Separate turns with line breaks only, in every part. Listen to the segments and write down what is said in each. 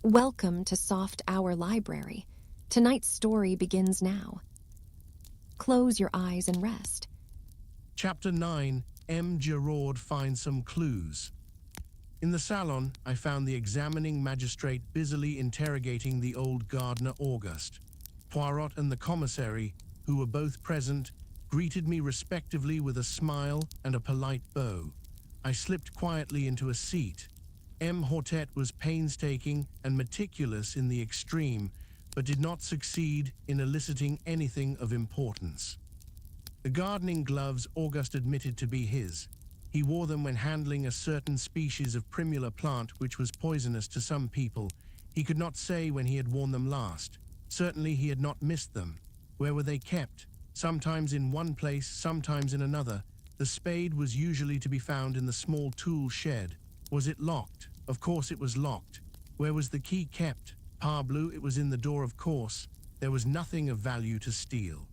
Welcome to Soft Hour Library. Tonight's story begins now. Close your eyes and rest.
Chapter 9. M. Gerard finds some clues. In the salon, I found the examining magistrate busily interrogating the old gardener Auguste. Poirot and the commissary, who were both present, greeted me respectively with a smile and a polite bow. I slipped quietly into a seat. M. Hortet was painstaking and meticulous in the extreme, but did not succeed in eliciting anything of importance. The gardening gloves Auguste admitted to be his. He wore them when handling a certain species of primula plant which was poisonous to some people. He could not say when he had worn them last. Certainly he had not missed them. Where were they kept? Sometimes in one place, sometimes in another. The spade was usually to be found in the small tool shed. Was it locked? Of course it was locked. Where was the key kept? Parbleu, it was in the door, of course. There was nothing of value to steal.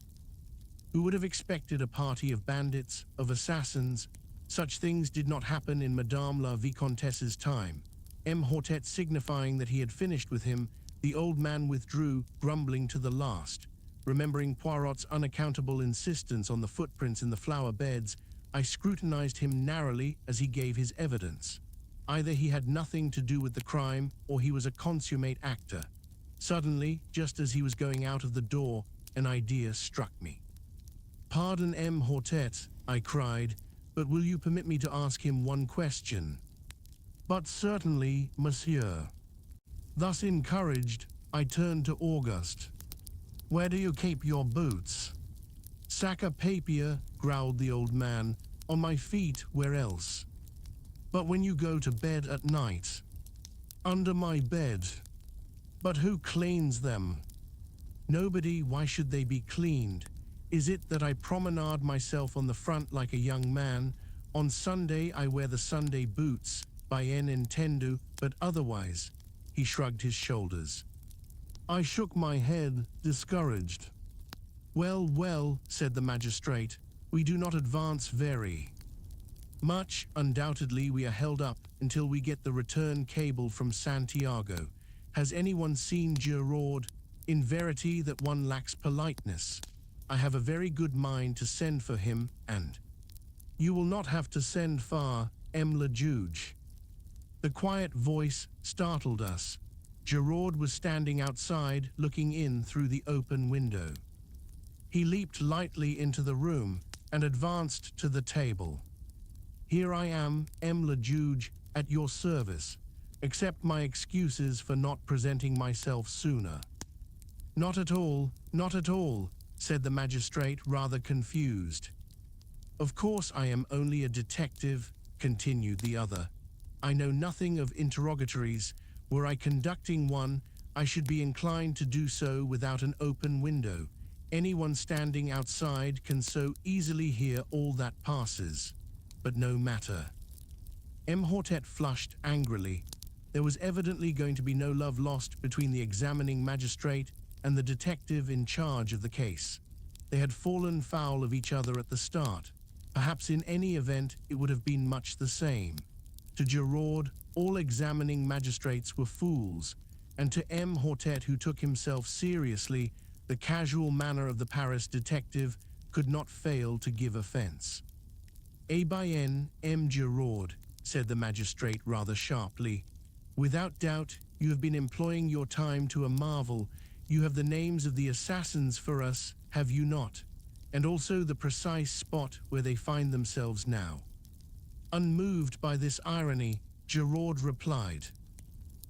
Who would have expected a party of bandits, of assassins? Such things did not happen in Madame la Vicomtesse's time. M. Hortet signifying that he had finished with him, the old man withdrew, grumbling to the last. Remembering Poirot's unaccountable insistence on the footprints in the flower beds, I scrutinized him narrowly as he gave his evidence. Either he had nothing to do with the crime, or he was a consummate actor. Suddenly, just as he was going out of the door, an idea struck me. "Pardon, M. Hortet," I cried, "but will you permit me to ask him one question?" "But certainly, monsieur." Thus encouraged, I turned to Auguste. "Where do you keep your boots?" "Sac à papier," growled the old man. "On my feet, where else?" "But when you go to bed at night?" "Under my bed." "But who cleans them?" "Nobody. Why should they be cleaned? Is it that I promenade myself on the front like a young man? On Sunday I wear the Sunday boots, bien entendu, but otherwise." He shrugged his shoulders. I shook my head, discouraged. "Well, well," said the magistrate, "we do not advance very much. Undoubtedly we are held up until we get the return cable from Santiago. Has anyone seen Gerard? In verity that one lacks politeness. I have a very good mind to send for him, and—" "You will not have to send far, M. le Juge." The quiet voice startled us. Gerard was standing outside, looking in through the open window. He leaped lightly into the room and advanced to the table. "Here I am, M. le Juge, at your service. Accept my excuses for not presenting myself sooner." "Not at all, not at all," said the magistrate, rather confused. "Of course I am only a detective," continued the other. "I know nothing of interrogatories. Were I conducting one, I should be inclined to do so without an open window. Anyone standing outside can so easily hear all that passes. But no matter." M. Hortet flushed angrily. There was evidently going to be no love lost between the examining magistrate and the detective in charge of the case. They had fallen foul of each other at the start. Perhaps in any event it would have been much the same. To Gerard, all examining magistrates were fools, and to M. Hortet, who took himself seriously, the casual manner of the Paris detective could not fail to give offense. "Eh bien, M. Gerard," said the magistrate rather sharply. "Without doubt, you have been employing your time to a marvel. You have the names of the assassins for us, have you not? And also the precise spot where they find themselves now." Unmoved by this irony, Gerard replied,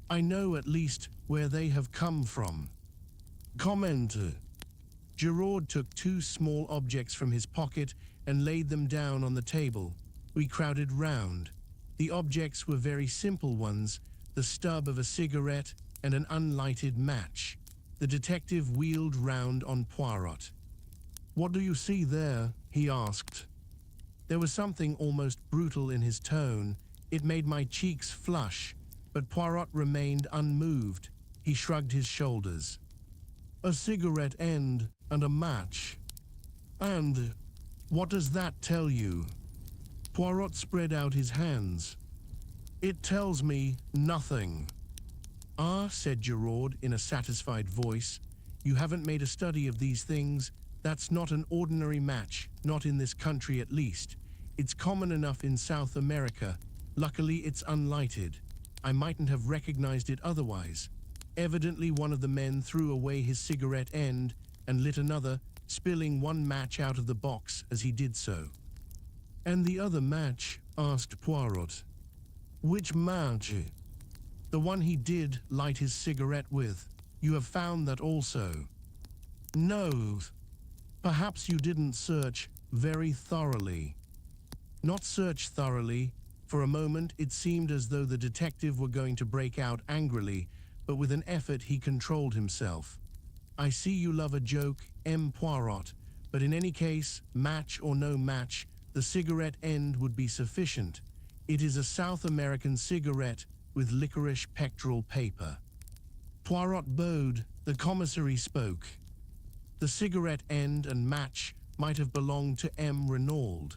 "I know at least where they have come from." Comment. Gerard took two small objects from his pocket and laid them down on the table. We crowded round. The objects were very simple ones, the stub of a cigarette and an unlighted match. The detective wheeled round on Poirot. "What do you see there?" he asked. There was something almost brutal in his tone. It made my cheeks flush, but Poirot remained unmoved. He shrugged his shoulders. "A cigarette end and a match. And what does that tell you?" Poirot spread out his hands. "It tells me nothing." "Ah," said Gerard in a satisfied voice, "you haven't made a study of these things. That's not an ordinary match, not in this country at least. It's common enough in South America. Luckily, it's unlighted. I mightn't have recognized it otherwise." Evidently, one of the men threw away his cigarette end and lit another, spilling one match out of the box as he did so. "And the other match?" asked Poirot. "Which match?" "The one he did light his cigarette with. You have found that also?" "No. Perhaps you didn't search very thoroughly." Not search thoroughly. For a moment it seemed as though the detective were going to break out angrily, but with an effort he controlled himself. "I see you love a joke, M. Poirot, but in any case, match or no match, the cigarette end would be sufficient. It is a South American cigarette with licorice pectoral paper." Poirot bowed. The commissary spoke. "The cigarette end and match might have belonged to M. Renaud.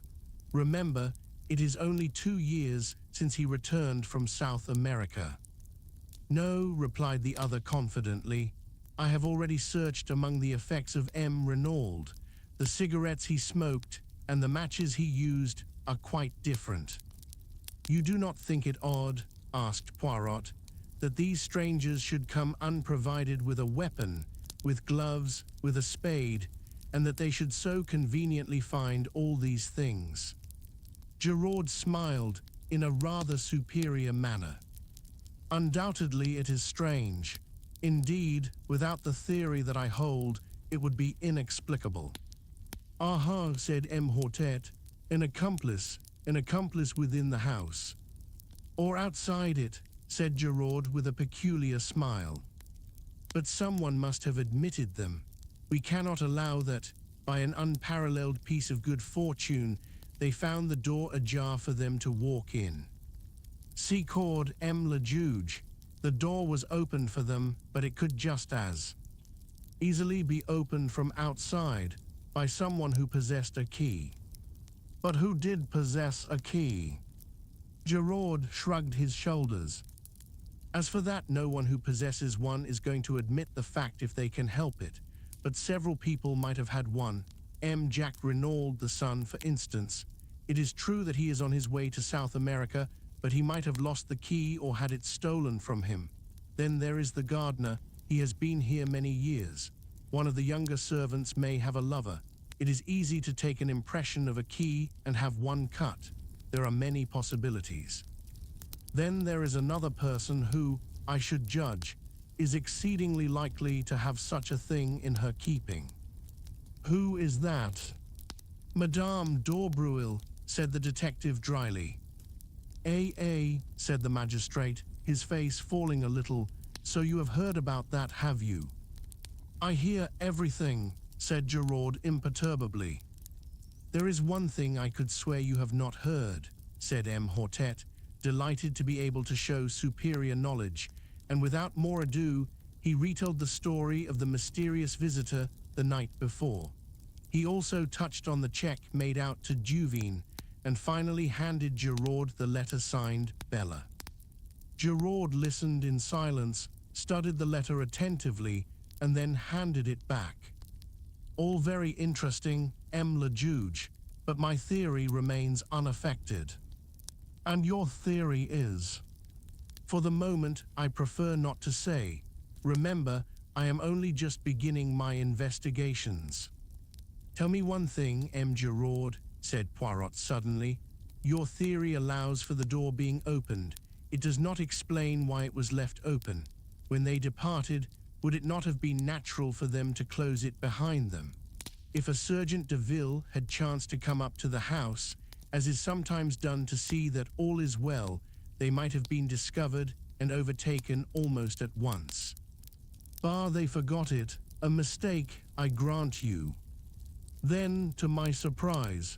Remember, it is only 2 years since he returned from South America." "No," replied the other confidently. "I have already searched among the effects of M. Renaud. The cigarettes he smoked and the matches he used are quite different." "You do not think it odd," asked Poirot, "that these strangers should come unprovided with a weapon, with gloves, with a spade, and that they should so conveniently find all these things?" Gerard smiled in a rather superior manner. "Undoubtedly it is strange. Indeed, without the theory that I hold, it would be inexplicable." "Aha," said M. Hortet, an accomplice within the house." "Or outside it," said Gerard with a peculiar smile. "But someone must have admitted them. We cannot allow that, by an unparalleled piece of good fortune, they found the door ajar for them to walk in. Secord M. le Juge, the door was opened for them, but it could just as easily be opened from outside by someone who possessed a key." "But who did possess a key?" Gerard shrugged his shoulders. "As for that, no one who possesses one is going to admit the fact if they can help it, but several people might have had one. M. Jacques Renaud, the son, for instance. It is true that he is on his way to South America, but he might have lost the key or had it stolen from him. Then there is the gardener. He has been here many years. One of the younger servants may have a lover. It is easy to take an impression of a key and have one cut. There are many possibilities. Then there is another person who, I should judge, is exceedingly likely to have such a thing in her keeping." "Who is that?" "Madame d'Aubruil," said the detective dryly. Said the magistrate, his face falling a little. "So you have heard about that, have you?" "I hear everything," said Gerard imperturbably. "There is one thing I could swear you have not heard," said M. Hortet, delighted to be able to show superior knowledge, and without more ado, he retold the story of the mysterious visitor the night before. He also touched on the check made out to Duveen, and finally handed Gerard the letter signed Bella. Gerard listened in silence, studied the letter attentively, and then handed it back. "All very interesting, M. le Juge, but my theory remains unaffected." "And your theory is?" "For the moment, I prefer not to say. Remember, I am only just beginning my investigations." "Tell me one thing, M. Gerard," said Poirot suddenly. "Your theory allows for the door being opened. It does not explain why it was left open. When they departed, would it not have been natural for them to close it behind them? If a Sergeant de Ville had chanced to come up to the house, as is sometimes done to see that all is well, they might have been discovered and overtaken almost at once. Bah, they forgot it. A mistake, I grant you." Then, to my surprise,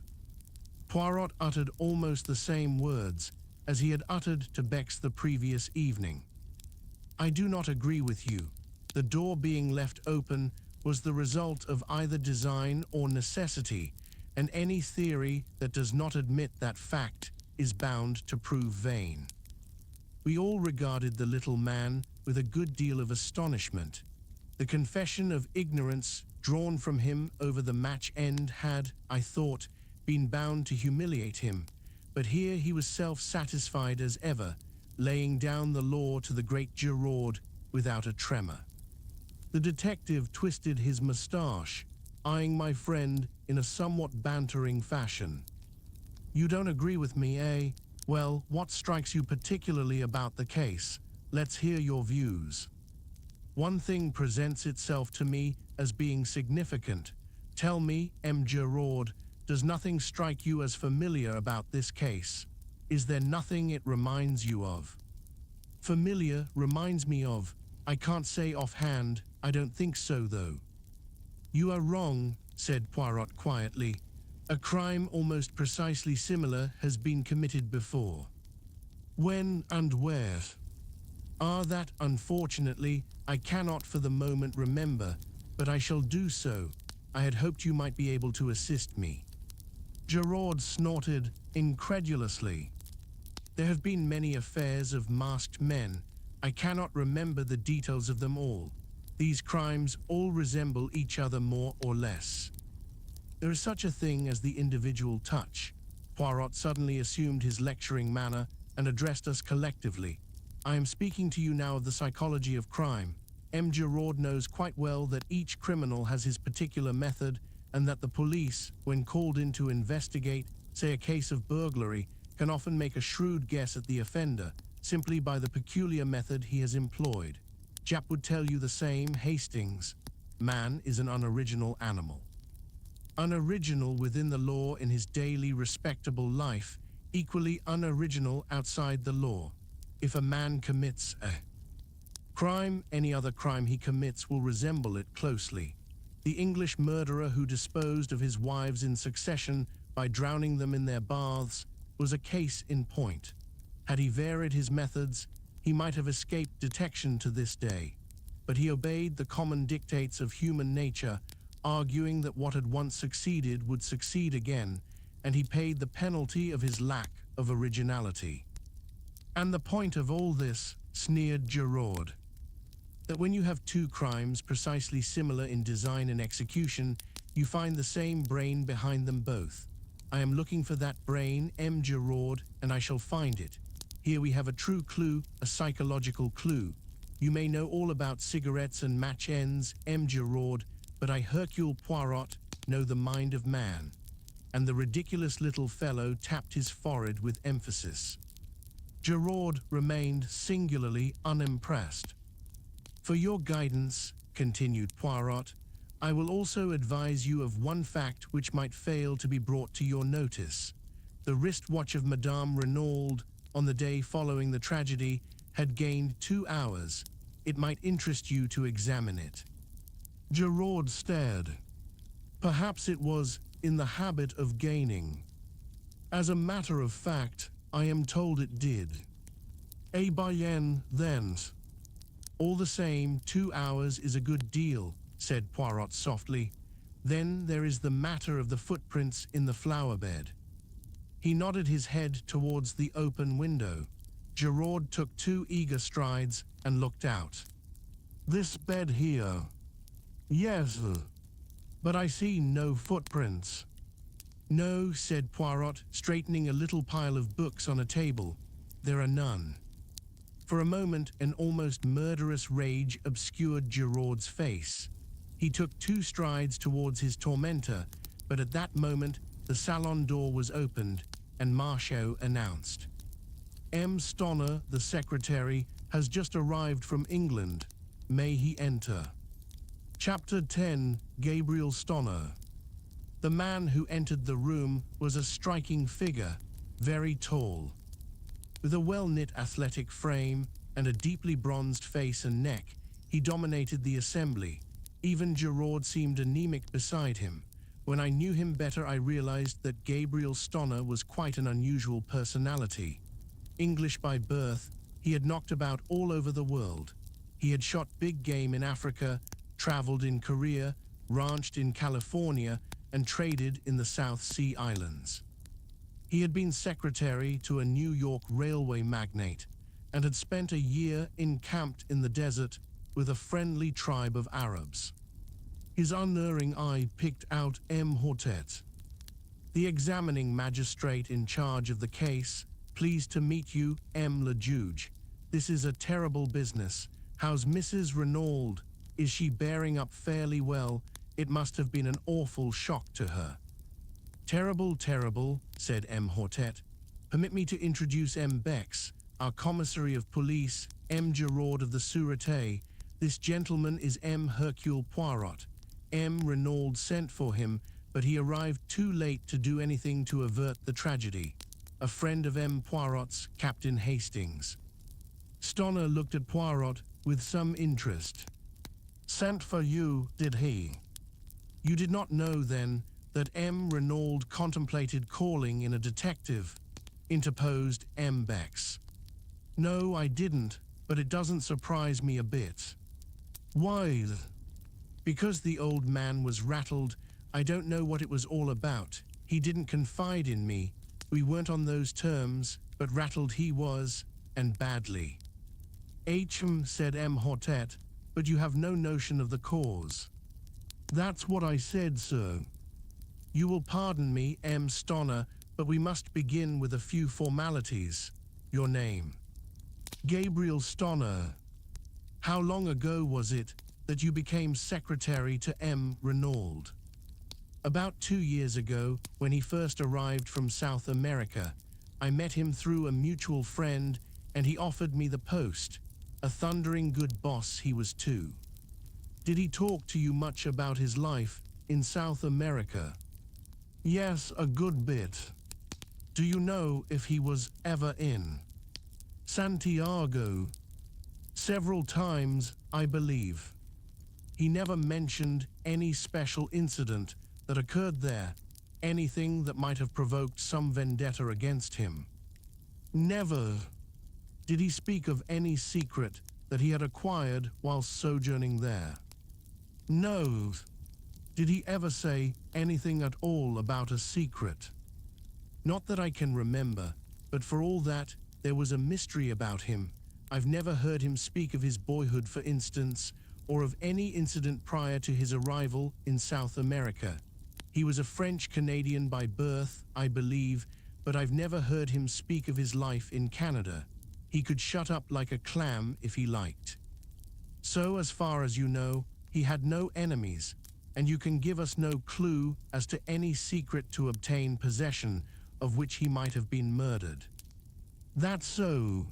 Poirot uttered almost the same words as he had uttered to Bex the previous evening. "I do not agree with you. The door being left open was the result of either design or necessity, and any theory that does not admit that fact is bound to prove vain." We all regarded the little man with a good deal of astonishment. The confession of ignorance drawn from him over the match end had, I thought, been bound to humiliate him, but here he was self-satisfied as ever, laying down the law to the great Giraud without a tremor. The detective twisted his moustache, eyeing my friend in a somewhat bantering fashion. "You don't agree with me, eh? Well, what strikes you particularly about the case? Let's hear your views." "One thing presents itself to me as being significant. Tell me, M. Giraud, does nothing strike you as familiar about this case? Is there nothing it reminds you of?" "Familiar reminds me of? I can't say offhand. I don't think so, though." "You are wrong," said Poirot quietly. "A crime almost precisely similar has been committed before." "When and where?" "That, unfortunately, I cannot for the moment remember, but I shall do so. I had hoped you might be able to assist me." Giraud snorted incredulously. "There have been many affairs of masked men. I cannot remember the details of them all. These crimes all resemble each other more or less. There is such a thing as the individual touch." Poirot suddenly assumed his lecturing manner and addressed us collectively. "I am speaking to you now of the psychology of crime. M. Giraud knows quite well that each criminal has his particular method, and that the police, when called in to investigate, say, a case of burglary, can often make a shrewd guess at the offender, simply by the peculiar method he has employed. Jap would tell you the same, Hastings. Man is an unoriginal animal. Unoriginal within the law in his daily respectable life, equally unoriginal outside the law. If a man commits a crime, any other crime he commits will resemble it closely. The English murderer who disposed of his wives in succession by drowning them in their baths was a case in point. Had he varied his methods, he might have escaped detection to this day. But he obeyed the common dictates of human nature, arguing that what had once succeeded would succeed again, and he paid the penalty of his lack of originality. And the point of all this, sneered Giraud, that when you have two crimes precisely similar in design and execution, you find the same brain behind them both. I am looking for that brain, M. Giraud, and I shall find it. Here we have a true clue, a psychological clue. You may know all about cigarettes and match ends, M. Giraud, but I, Hercule Poirot, know the mind of man." And the ridiculous little fellow tapped his forehead with emphasis. Giraud remained singularly unimpressed. "For your guidance," continued Poirot, "I will also advise you of one fact which might fail to be brought to your notice. The wristwatch of Madame Renaud, on the day following the tragedy, had gained 2 hours. It might interest you to examine it." Giraud stared. "Perhaps it was in the habit of gaining. As a matter of fact, I am told it did." "Eh bien, then." "All the same, 2 hours is a good deal," said Poirot softly. "Then there is the matter of the footprints in the flower bed." He nodded his head towards the open window. Giraud took 2 eager strides and looked out. "This bed here?" "Yes, but I see no footprints." "No," said Poirot, straightening a little pile of books on a table. "There are none." For a moment, an almost murderous rage obscured Giraud's face. He took 2 strides towards his tormentor, but at that moment, the salon door was opened, and Marchot announced, "M. Stoner, the secretary, has just arrived from England. May he enter?" Chapter 10, Gabriel Stoner. The man who entered the room was a striking figure, very tall. With a well-knit athletic frame and a deeply bronzed face and neck, he dominated the assembly. Even Giraud seemed anemic beside him. When I knew him better, I realized that Gabriel Stoner was quite an unusual personality. English by birth, he had knocked about all over the world. He had shot big game in Africa, traveled in Korea, ranched in California, and traded in the South Sea Islands. He had been secretary to a New York railway magnate, and had spent a year encamped in the desert with a friendly tribe of Arabs. His unerring eye picked out M. Hortet. The examining magistrate in charge of the case. Pleased to meet you, M. le Juge. This is a terrible business. How's Mrs. Renaud? Is she bearing up fairly well? It must have been an awful shock to her. Terrible, terrible, said M. Hortet. Permit me to introduce M. Bex, our commissary of police, M. Giraud of the Sûreté. This gentleman is M. Hercule Poirot. M. Renaud sent for him, but he arrived too late to do anything to avert the tragedy. A friend of M. Poirot's, Captain Hastings. Stoner looked at Poirot with some interest. Sent for you, did he? You did not know, then, that M. Renaud contemplated calling in a detective, interposed M. Bex. No, I didn't, but it doesn't surprise me a bit. Why? Because the old man was rattled. I don't know what it was all about. He didn't confide in me. We weren't on those terms, but rattled he was, and badly. Said M. Hortet, but you have no notion of the cause. That's what I said, sir. You will pardon me, M. Stoner, but we must begin with a few formalities. Your name? Gabriel Stoner. How long ago was it that you became secretary to M. Renaud? About 2 years ago, when he first arrived from South America. I met him through a mutual friend, and he offered me the post. A thundering good boss he was too. Did he talk to you much about his life in South America? Yes, a good bit. Do you know if he was ever in Santiago? Several times, I believe. He never mentioned any special incident that occurred there, anything that might have provoked some vendetta against him. Never. Did he speak of any secret that he had acquired while sojourning there? No. Did he ever say anything at all about a secret? Not that I can remember, but for all that, there was a mystery about him. I've never heard him speak of his boyhood, for instance, or of any incident prior to his arrival in South America. He was a French-Canadian by birth, I believe, but I've never heard him speak of his life in Canada. He could shut up like a clam if he liked. So, as far as you know, he had no enemies, and you can give us no clue as to any secret to obtain possession of which he might have been murdered. That's so.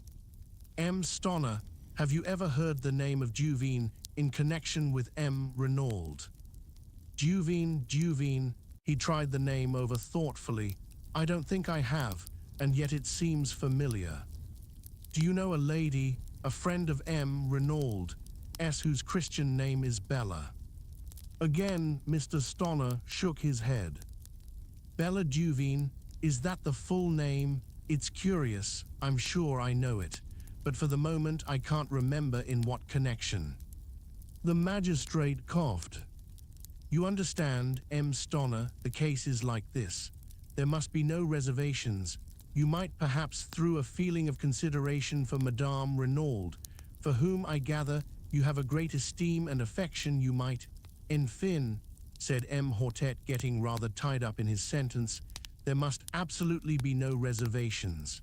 M. Stoner, have you ever heard the name of Juvine in connection with M. Renaud? Juvine, he tried the name over thoughtfully. I don't think I have, and yet it seems familiar. Do you know a lady, a friend of M. Renaud, whose Christian name is Bella? Again, Mr. Stoner shook his head. Bella Juvine, is that the full name? It's curious, I'm sure I know it, but for the moment I can't remember in what connection. The magistrate coughed. You understand, M. Stoner, the case is like this. There must be no reservations. You might perhaps, through a feeling of consideration for Madame Renaud, for whom I gather you have a great esteem and affection, you might... Enfin, said M. Hortet, getting rather tied up in his sentence, there must absolutely be no reservations.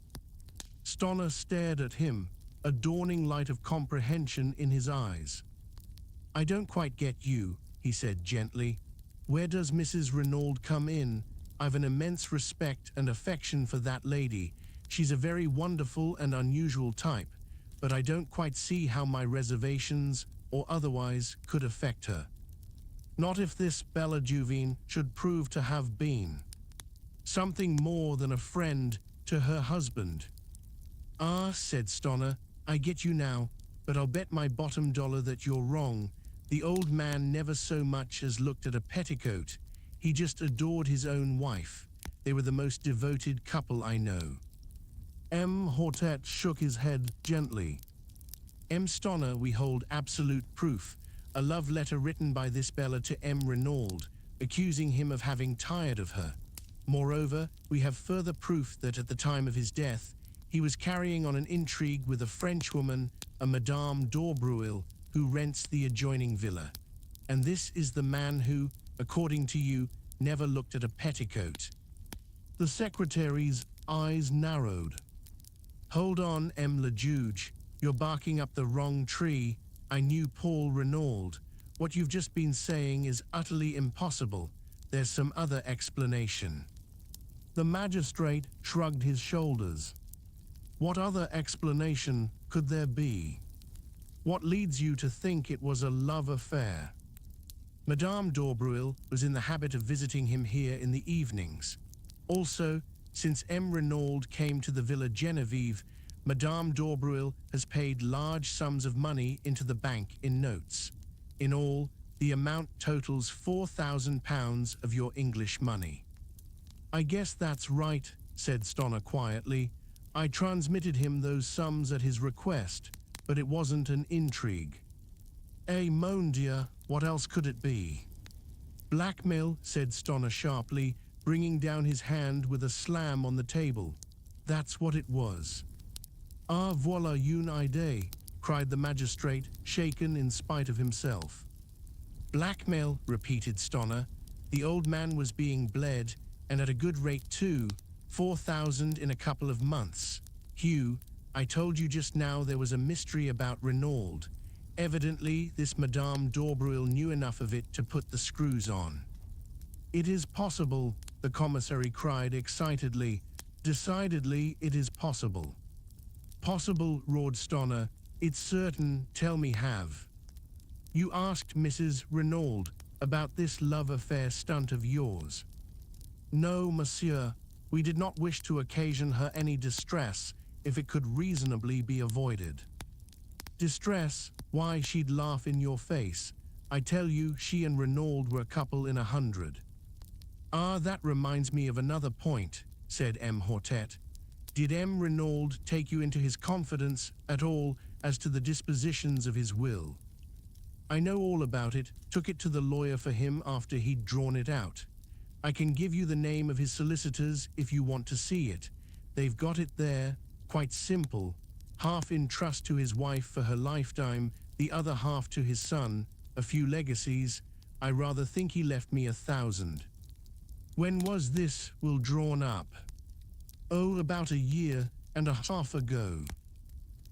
Stoner stared at him, a dawning light of comprehension in his eyes. I don't quite get you, he said gently. Where does Mrs. Renaud come in? I've an immense respect and affection for that lady. She's a very wonderful and unusual type, but I don't quite see how my reservations, or otherwise, could affect her. Not if this Bella Juvine should prove to have been something more than a friend to her husband. Ah, said Stoner, I get you now, but I'll bet my bottom dollar that you're wrong. The old man never so much as looked at a petticoat. He just adored his own wife. They were the most devoted couple I know. M. Hortet shook his head gently. M. Stoner, we hold absolute proof. A love letter written by this Bella to M. Renaud, accusing him of having tired of her. Moreover, we have further proof that at the time of his death, He was carrying on an intrigue with a Frenchwoman, a Madame d'Aubreuil, who rents the adjoining villa. And this is the man who, according to you, never looked at a petticoat. The secretary's eyes narrowed. Hold on, M. le Juge. You're barking up the wrong tree. I knew Paul Renaud. What you've just been saying is utterly impossible. There's some other explanation. The magistrate shrugged his shoulders. What other explanation could there be? What leads you to think it was a love affair? Madame d'Aubreuil was in the habit of visiting him here in the evenings. Also, since M. Renaud came to the Villa Genevieve, Madame d'Aubreuil has paid large sums of money into the bank in notes. In all, the amount totals £4,000 of your English money. I guess that's right, said Stoner quietly. I transmitted him those sums at his request, but it wasn't an intrigue. Eh, mon Dieu, what else could it be? Blackmail, said Stoner sharply, bringing down his hand with a slam on the table. That's what it was. Ah, voilà une idée, cried the magistrate, shaken in spite of himself. Blackmail, repeated Stoner. The old man was being bled, and at a good rate too, 4,000 in a couple of months. Hugh, I told you just now there was a mystery about Renaud. Evidently, this Madame d'Aubreuil knew enough of it to put the screws on. It is possible, the commissary cried excitedly. Decidedly, it is possible. Possible, roared Stoner. It's certain, tell me have. You asked Mrs. Renaud about this love affair stunt of yours. No, monsieur, we did not wish to occasion her any distress if it could reasonably be avoided. Distress? Why, she'd laugh in your face. I tell you, she and Renaud were a couple in 100. Ah, that reminds me of another point, said M. Hortet. Did M. Renaud take you into his confidence at all as to the dispositions of his will? I know all about it, took it to the lawyer for him after he'd drawn it out. I can give you the name of his solicitors if you want to see it. They've got it there, quite simple. Half in trust to his wife for her lifetime, the other half to his son, a few legacies. I rather think he left me 1,000. When was this will drawn up? Oh, about 1.5 years ago.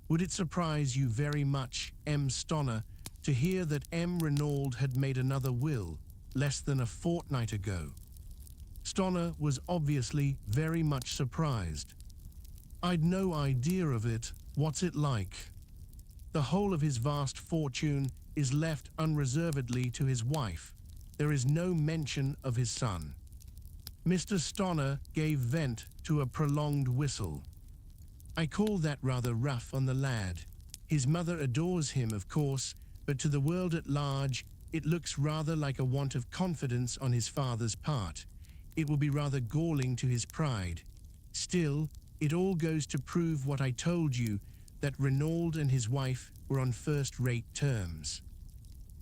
Would it surprise you very much, M. Stoner, to hear that M. Renaud had made another will less than a fortnight ago? Stoner was obviously very much surprised. I'd no idea of it. What's it like? The whole of his vast fortune is left unreservedly to his wife. There is no mention of his son. Mr. Stoner gave vent to a prolonged whistle. I call that rather rough on the lad. His mother adores him, of course, but to the world at large, it looks rather like a want of confidence on his father's part. It will be rather galling to his pride. Still, it all goes to prove what I told you, that Renaud and his wife were on first-rate terms.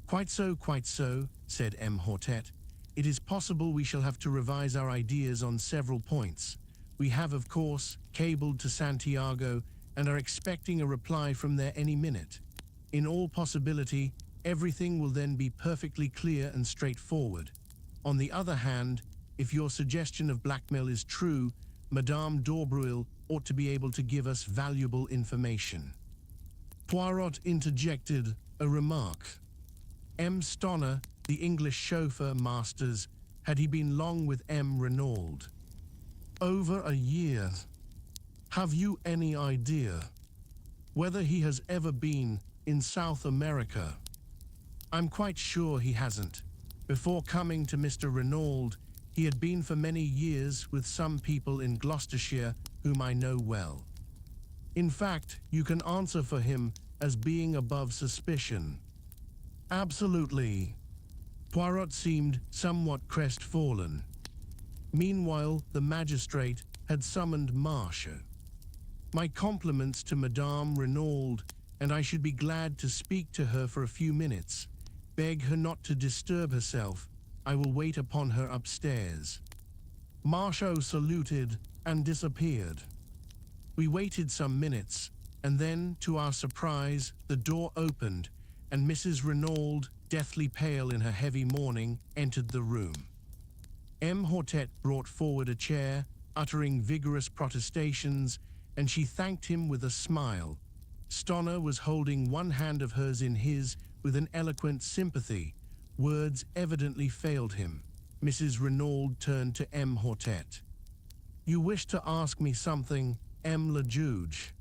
Quite so, said M. Hortet. It is possible we shall have to revise our ideas on several points. We have, of course, cabled to Santiago and are expecting a reply from there any minute. In all possibility, everything will then be perfectly clear and straightforward. On the other hand, if your suggestion of blackmail is true, Madame d'Aubreuil ought to be able to give us valuable information. Poirot interjected a remark. M. Stoner, the English chauffeur masters, had he been long with M. Renaud? Over 1 year. Have you any idea whether he has ever been in South America? I'm quite sure he hasn't. Before coming to Mr. Renaud, he had been for many years with some people in Gloucestershire whom I know well. In fact, you can answer for him as being above suspicion. Absolutely. Poirot seemed somewhat crestfallen. Meanwhile, the magistrate had summoned Marcia. My compliments to Madame Renaud, and I should be glad to speak to her for a few minutes. Beg her not to disturb herself. I will wait upon her upstairs. Marcia saluted and disappeared. We waited some minutes, and then, to our surprise, the door opened, and Mrs. Renaud, deathly pale in her heavy mourning, entered the room. M. Hortet brought forward a chair, uttering vigorous protestations, and she thanked him with a smile. Stonner was holding one hand of hers in his with an eloquent sympathy. Words evidently failed him. Mrs. Renaud turned to M. Hortet. "You wish to ask me something, M. le Juge?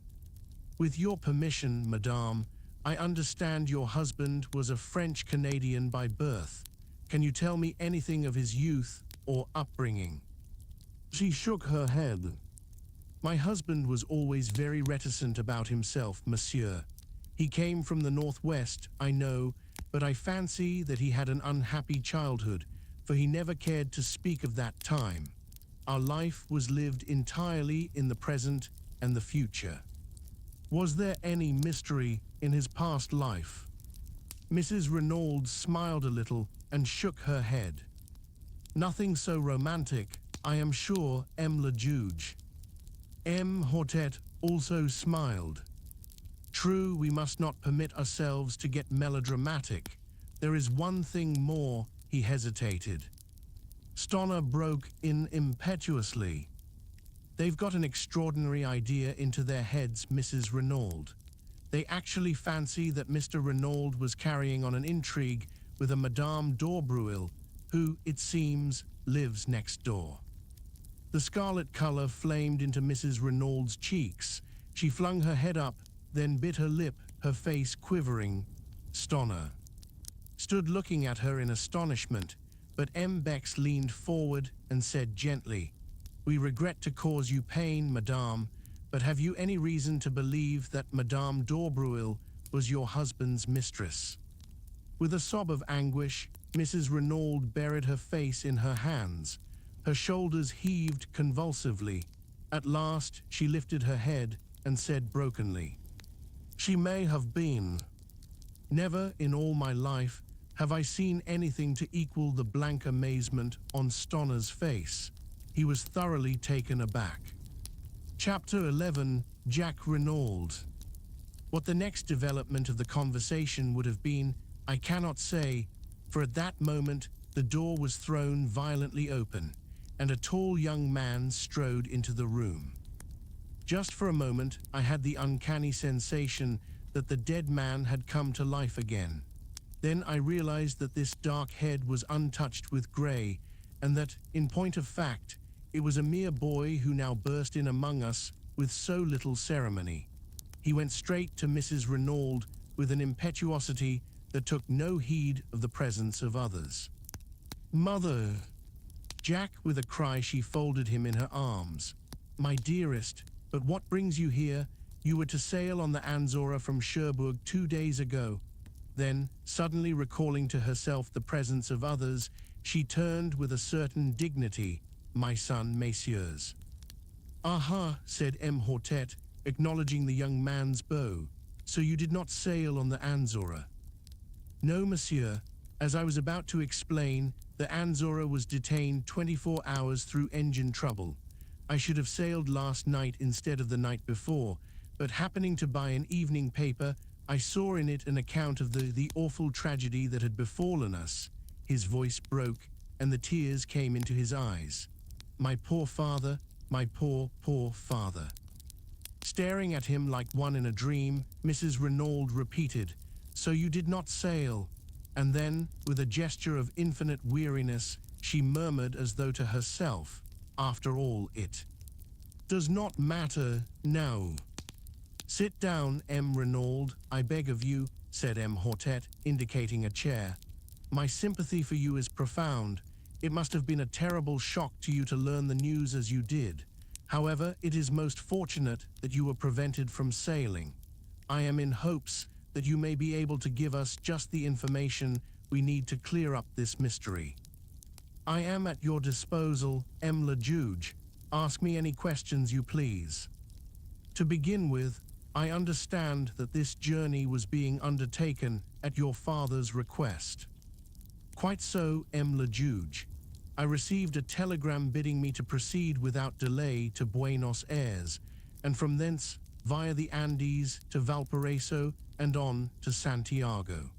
With your permission, madame, I understand your husband was a French-Canadian by birth. Can you tell me anything of his youth or upbringing?" She shook her head. "My husband was always very reticent about himself, monsieur. He came from the Northwest, I know, but I fancy that he had an unhappy childhood, for he never cared to speak of that time. Our life was lived entirely in the present and the future." "Was there any mystery in his past life?" Mrs. Renaud smiled a little and shook her head. "Nothing so romantic, I am sure, M. le Juge." M. Hortet also smiled. "True, we must not permit ourselves to get melodramatic. There is one thing more," he hesitated. Stonner broke in impetuously. "They've got an extraordinary idea into their heads, Mrs. Renaud. They actually fancy that Mr. Renaud was carrying on an intrigue with a Madame d'Aubreuil, who, it seems, lives next door." The scarlet color flamed into Mrs. Renaud's cheeks. She flung her head up, then bit her lip, her face quivering. Stonner stood looking at her in astonishment, but M. Bex leaned forward and said gently, "We regret to cause you pain, madame, but have you any reason to believe that Madame d'Aubreuil was your husband's mistress?" With a sob of anguish, Mrs. Renaud buried her face in her hands. Her shoulders heaved convulsively. At last, she lifted her head and said brokenly, "She may have been. Never in all my life have I seen anything to equal the blank amazement on Stonner's face. He was thoroughly taken aback." Chapter 11, Jack Renaud. What the next development of the conversation would have been, I cannot say, for at that moment the door was thrown violently open, and a tall young man strode into the room. Just for a moment, I had the uncanny sensation that the dead man had come to life again. Then I realized that this dark head was untouched with gray, and that, in point of fact, it was a mere boy who now burst in among us with so little ceremony. He went straight to Mrs. Renaud with an impetuosity that took no heed of the presence of others. "Mother!" Jack, with a cry, she folded him in her arms. "My dearest, but what brings you here? You were to sail on the Anzora from Cherbourg 2 days ago." Then, suddenly recalling to herself the presence of others, she turned with a certain dignity. "My son, messieurs." "Aha," said M. Hortet, acknowledging the young man's bow. "So you did not sail on the Anzora?" "No, monsieur. As I was about to explain, the Anzora was detained 24 hours through engine trouble. I should have sailed last night instead of the night before, but happening to buy an evening paper, I saw in it an account of the awful tragedy that had befallen us." His voice broke, and the tears came into his eyes. "My poor father, my poor, poor father." Staring at him like one in a dream, Mrs. Renaud repeated, "So you did not sail?" And then, with a gesture of infinite weariness, she murmured as though to herself, "After all, it does not matter now." "Sit down, M. Renaud, I beg of you," said M. Hortet, indicating a chair. "My sympathy for you is profound. It must have been a terrible shock to you to learn the news as you did. However, it is most fortunate that you were prevented from sailing. I am in hopes that you may be able to give us just the information we need to clear up this mystery." "I am at your disposal, M. le Juge. Ask me any questions you please." "To begin with, I understand that this journey was being undertaken at your father's request." "Quite so, M. le Juge. I received a telegram bidding me to proceed without delay to Buenos Aires, and from thence via the Andes to Valparaiso and on to Santiago.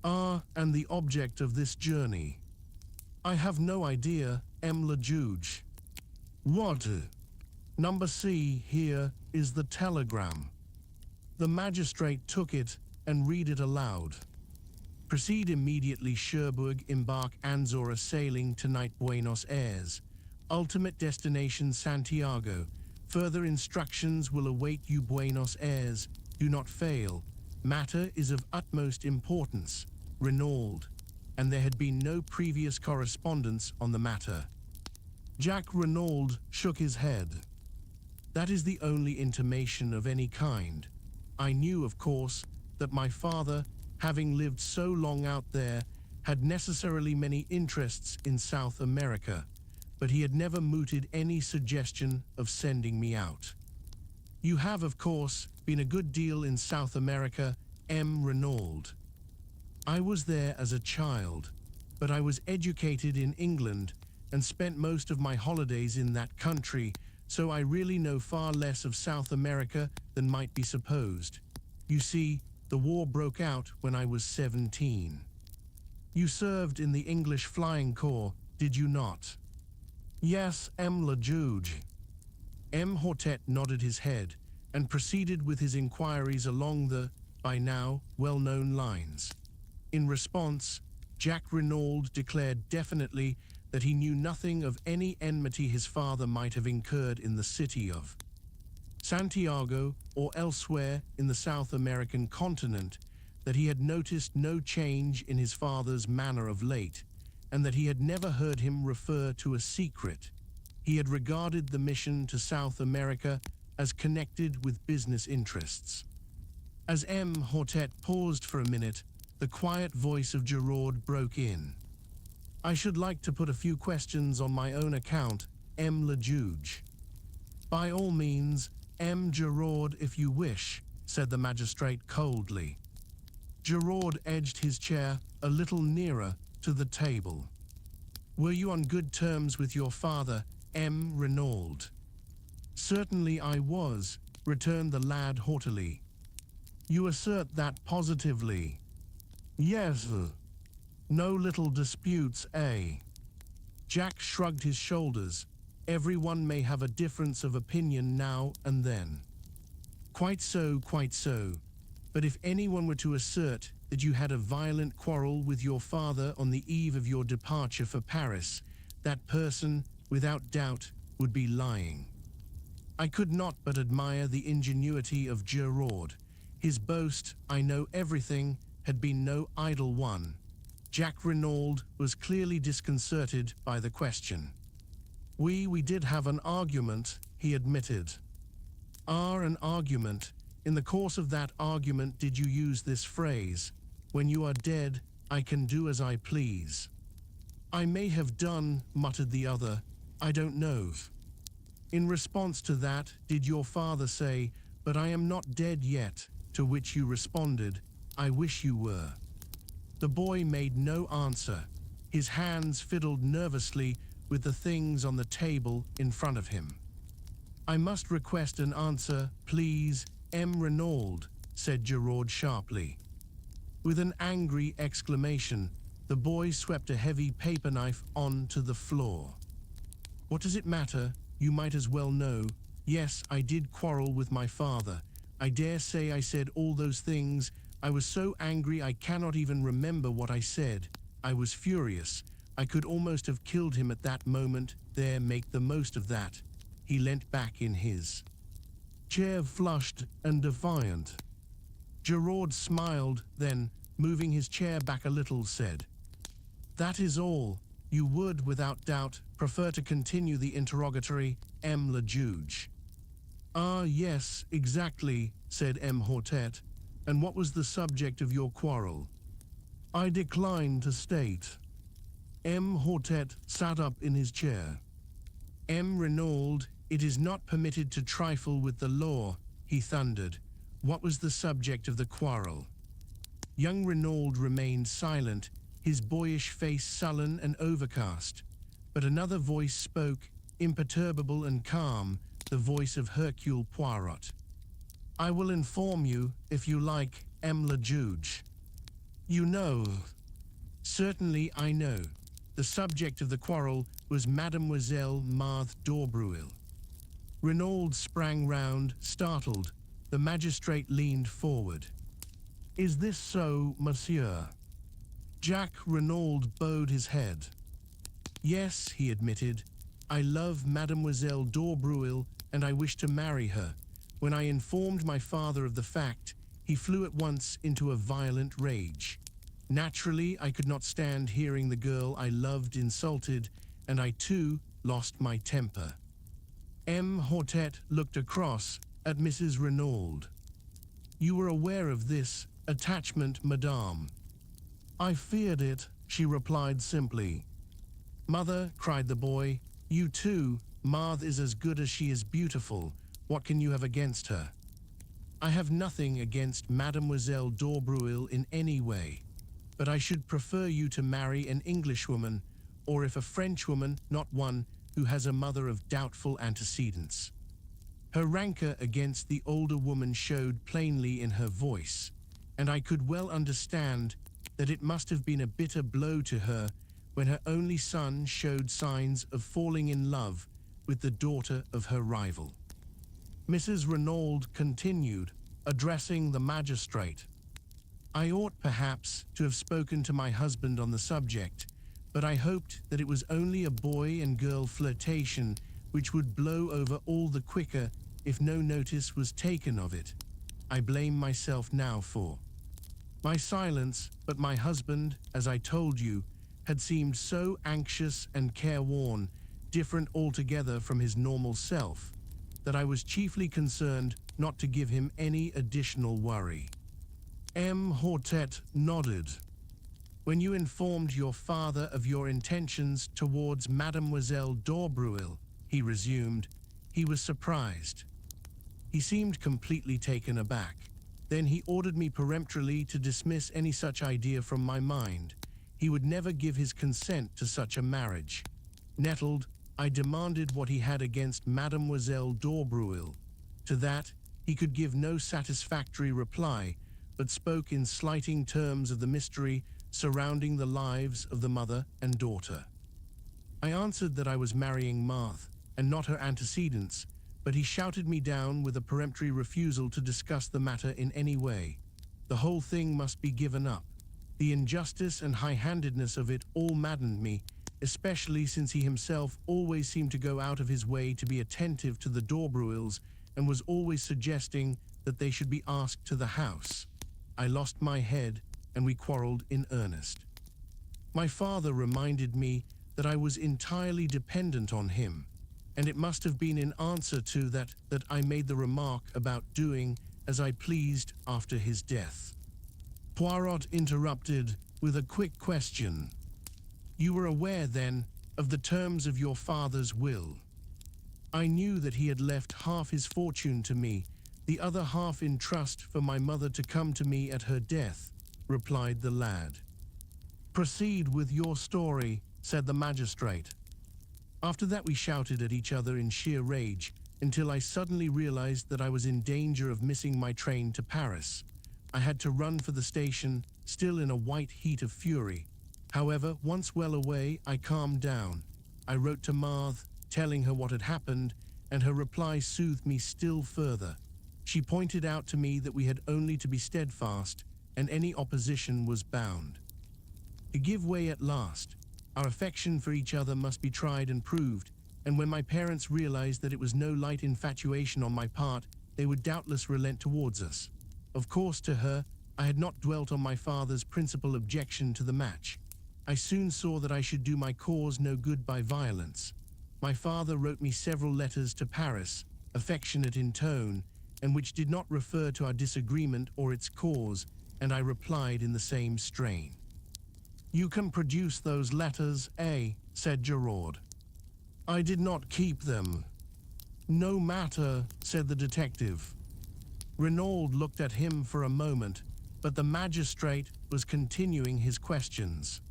Ah, and the object of this journey? I have no idea, le juge. What? Number C here is the telegram. The magistrate took it and read it aloud. Proceed immediately Cherbourg, embark Anzora sailing tonight Buenos Aires. Ultimate destination Santiago. Further instructions will await you Buenos Aires. Do not fail. Matter is of utmost importance. Renaud. And there had been no previous correspondence on the matter. Jack Renaud shook his head. That is the only intimation of any kind. I knew, of course, that my father, having lived so long out there, had necessarily many interests in South America, but he had never mooted any suggestion of sending me out. You have, of course, been a good deal in South America, Renaud. I was there as a child, but I was educated in England and spent most of my holidays in that country, so I really know far less of South America than might be supposed. You see, the war broke out when I was 17. You served in the English Flying Corps, did you not? Yes, le juge. Hortet nodded his head and proceeded with his inquiries along the, by now, well-known lines. In response, Jack Renaud declared definitely that he knew nothing of any enmity his father might have incurred in the city of Santiago or elsewhere in the South American continent, that he had noticed no change in his father's manner of late, and that he had never heard him refer to a secret. He had regarded the mission to South America as connected with business interests. As Hortet paused for a minute, the quiet voice of Giraud broke in. I should like to put a few questions on my own account, le juge. By all means, Giraud, if you wish, said the magistrate coldly. Giraud edged his chair a little nearer to the table. Were you on good terms with your father, Renaud? Certainly I was, returned the lad haughtily. You assert that positively? Yes. No little disputes, eh? Jack shrugged his shoulders. Everyone may have a difference of opinion now and then. Quite so, quite so. But if anyone were to assert that you had a violent quarrel with your father on the eve of your departure for Paris, that person, without doubt, would be lying. I could not but admire the ingenuity of Giraud. His boast, I know everything, had been no idle one. Jack Renaud was clearly disconcerted by the question. We did have an argument, he admitted. An argument. In the course of that argument did you use this phrase, when you are dead, I can do as I please? I may have done, muttered the other, I don't know. In response to that, did your father say, but I am not dead yet, to which you responded, I wish you were? The boy made no answer. His hands fiddled nervously with the things on the table in front of him. I must request an answer, please, Renaud, said Giraud sharply. With an angry exclamation, the boy swept a heavy paper knife onto the floor. What does it matter? You might as well know. Yes, I did quarrel with my father. I dare say I said all those things. I was so angry I cannot even remember what I said. I was furious. I could almost have killed him at that moment. There, make the most of that. He leant back in his chair, flushed and defiant. Giraud smiled, then, moving his chair back a little, said, That is all. You would, without doubt, prefer to continue the interrogatory, le juge. Ah, yes, exactly, said Hortet. And what was the subject of your quarrel? I decline to state. Hortet sat up in his chair. Renaud, it is not permitted to trifle with the law, he thundered. What was the subject of the quarrel? Young Renaud remained silent, his boyish face sullen and overcast. But another voice spoke, imperturbable and calm, the voice of Hercule Poirot. "I will inform you, if you like, M. le Juge." "You know." "Certainly I know. The subject of the quarrel was Mademoiselle Marthe d'Aubreuil." Renaud sprang round, startled. The magistrate leaned forward. "Is this so, monsieur?" Jacques Renaud bowed his head. "Yes," he admitted. "I love Mademoiselle d'Aubreuil and I wish to marry her. When I informed my father of the fact, he flew at once into a violent rage. Naturally, I could not stand hearing the girl I loved insulted, and I too lost my temper." M. Hortet looked across at Mrs. Renaud. "You were aware of this attachment, madame?" "I feared it," she replied simply. "Mother," cried the boy, "you too. Marthe is as good as she is beautiful. What can you have against her?" "I have nothing against Mademoiselle d'Aubreuil in any way, but I should prefer you to marry an Englishwoman, or if a Frenchwoman, not one who has a mother of doubtful antecedents." Her rancor against the older woman showed plainly in her voice, and I could well understand that it must have been a bitter blow to her when her only son showed signs of falling in love with the daughter of her rival. Mrs. Renaud continued, addressing the magistrate. "I ought perhaps to have spoken to my husband on the subject, but I hoped that it was only a boy and girl flirtation which would blow over all the quicker if no notice was taken of it. I blame myself now for my silence, but my husband, as I told you, had seemed so anxious and careworn, different altogether from his normal self, that I was chiefly concerned not to give him any additional worry." M. Hortet nodded. "When you informed your father of your intentions towards Mademoiselle d'Aubreuil," he resumed, "he was surprised. He seemed completely taken aback. Then he ordered me peremptorily to dismiss any such idea from my mind. He would never give his consent to such a marriage. Nettled, I demanded what he had against Mademoiselle d'Aubreuil. To that, he could give no satisfactory reply, but spoke in slighting terms of the mystery surrounding the lives of the mother and daughter. I answered that I was marrying Marthe, and not her antecedents, but he shouted me down with a peremptory refusal to discuss the matter in any way. The whole thing must be given up. The injustice and high-handedness of it all maddened me, especially since he himself always seemed to go out of his way to be attentive to the d'Aubreuils and was always suggesting that they should be asked to the house. I lost my head, and we quarreled in earnest. My father reminded me that I was entirely dependent on him, and it must have been in answer to that I made the remark about doing as I pleased after his death." Poirot interrupted with a quick question. "You were aware, then, of the terms of your father's will?" "I knew that he had left half his fortune to me, the other half in trust for my mother to come to me at her death," replied the lad. "Proceed with your story," said the magistrate. After that we shouted at each other in sheer rage, until I suddenly realized that I was in danger of missing my train to Paris. I had to run for the station, still in a white heat of fury. However, once well away, I calmed down. I wrote to Marthe, telling her what had happened, and her reply soothed me still further. She pointed out to me that we had only to be steadfast, and any opposition was bound to give way at last. Our affection for each other must be tried and proved, and when my parents realized that it was no light infatuation on my part, they would doubtless relent towards us. Of course, to her, I had not dwelt on my father's principal objection to the match. I soon saw that I should do my cause no good by violence. My father wrote me several letters to Paris, affectionate in tone, and which did not refer to our disagreement or its cause, and I replied in the same strain. "You can produce those letters, said Gerard. "I did not keep them." "No matter," said the detective. Renaud looked at him for a moment, but the magistrate was continuing his questions.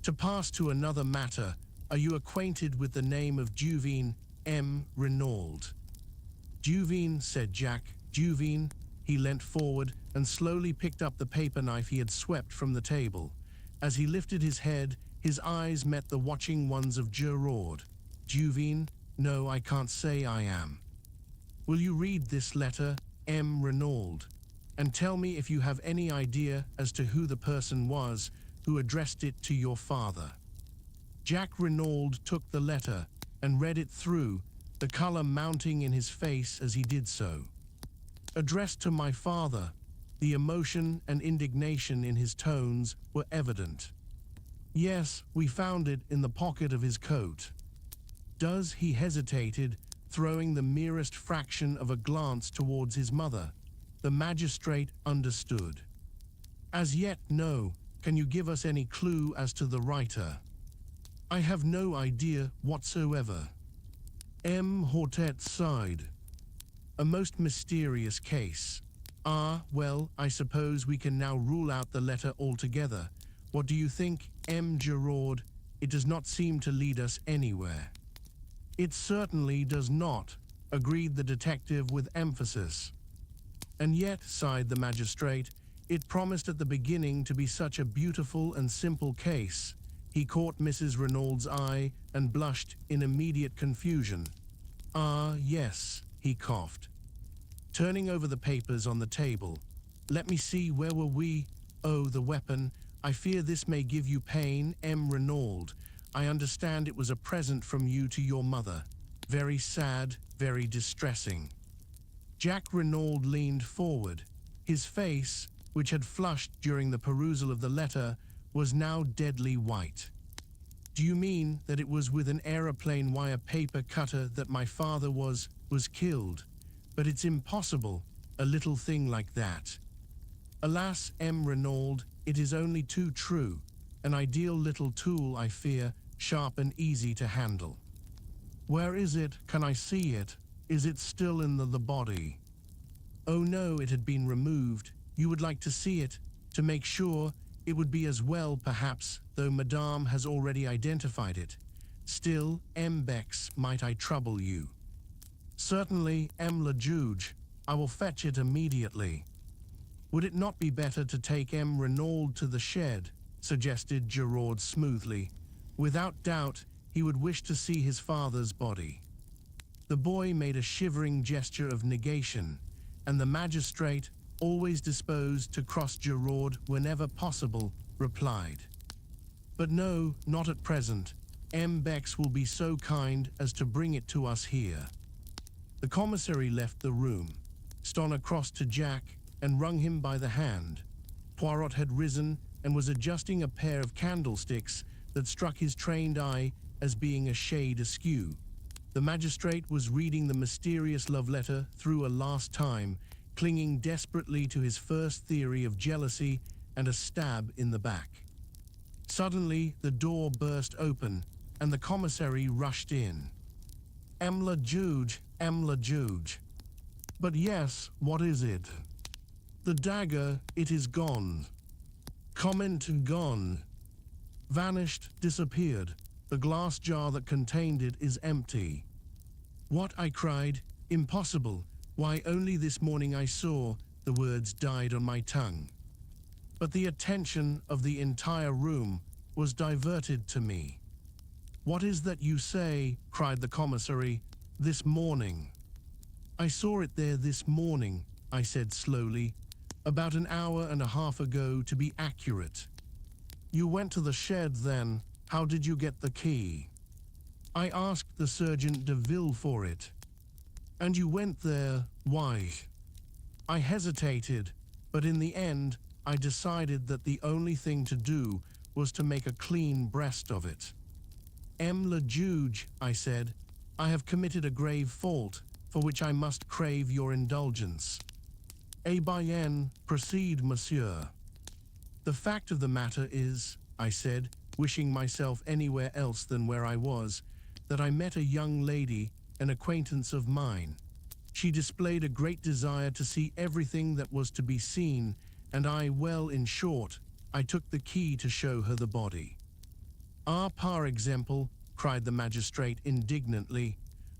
"To pass to another matter, are you acquainted with the name of Juvine M. Renaud?" Juvine, said Jack. Juvine. He leant forward and slowly picked up the paper knife he had swept from the table. As he lifted his head, his eyes met the watching ones of Gerard. Juvine, no, I can't say I am. Will you read this letter, M. Renaud, and tell me if you have any idea as to who the person was who addressed it to your father? Jack Renaud took the letter and read it through, the color mounting in his face as he did so. Addressed to my father, the emotion and indignation in his tones were evident. Yes, we found it in the pocket of his coat. Does he hesitated, throwing the merest fraction of a glance towards his mother. The magistrate understood. As yet, no. Can you give us any clue as to the writer? I have no idea whatsoever. M. Hortet sighed. A most mysterious case. Ah, well, I suppose we can now rule out the letter altogether. What do you think, M. Gerard? It does not seem to lead us anywhere. It certainly does not, agreed the detective with emphasis. And yet, sighed the magistrate, it promised at the beginning to be such a beautiful and simple case. He caught Mrs. Renaud's eye and blushed in immediate confusion. Ah, yes, he coughed. Turning over the papers on the table. Let me see, where were we? Oh, the weapon. I fear this may give you pain, M. Renaud. I understand it was a present from you to your mother. Very sad, very distressing. Jack Renaud leaned forward. His face, which had flushed during the perusal of the letter, was now deadly white. Do you mean that it was with an aeroplane wire paper cutter that my father was killed? But it's impossible, a little thing like that. Alas, M. Renaud, it is only too true. An ideal little tool, I fear, sharp and easy to handle. Where is it? Can I see it? Is it still in the body? Oh no, it had been removed. You would like to see it? To make sure, it would be as well perhaps, though Madame has already identified it. Still, M. Bex, might I trouble you? Certainly, M. le Juge. I will fetch it immediately. Would it not be better to take M. Renaud to the shed? Suggested Gerard smoothly. Without doubt, he would wish to see his father's body. The boy made a shivering gesture of negation, and the magistrate, always disposed to cross Gerard whenever possible, replied. But no, not at present. M. Bex will be so kind as to bring it to us here. The commissary left the room. Stoner crossed to Jack and wrung him by the hand. Poirot had risen and was adjusting a pair of candlesticks that struck his trained eye as being a shade askew. The magistrate was reading the mysterious love letter through a last time, clinging desperately to his first theory of jealousy and a stab in the back. Suddenly, the door burst open, and the commissary rushed in. M. le Juge, M. le Juge. But yes, what is it? The dagger, it is gone. Comment gone. Vanished, disappeared. The glass jar that contained it is empty. What? I cried. Impossible. Why, only this morning I saw, the words died on my tongue. But the attention of the entire room was diverted to me. What is that you say? Cried the commissary. This morning. I saw it there this morning, I said slowly. About an hour and a half ago, to be accurate. You went to the shed then. How did you get the key? I asked the Sergeant de Ville for it. And you went there, why? I hesitated, but in the end, I decided that the only thing to do was to make a clean breast of it. M. le Juge, I said, I have committed a grave fault, for which I must crave your indulgence. Eh bien, proceed, monsieur. The fact of the matter is, I said, wishing myself anywhere else than where I was, that I met a young lady, an acquaintance of mine. She displayed a great desire to see everything that was to be seen, and well, in short, I took the key to show her the body. Ah, par exemple, cried the magistrate indignantly,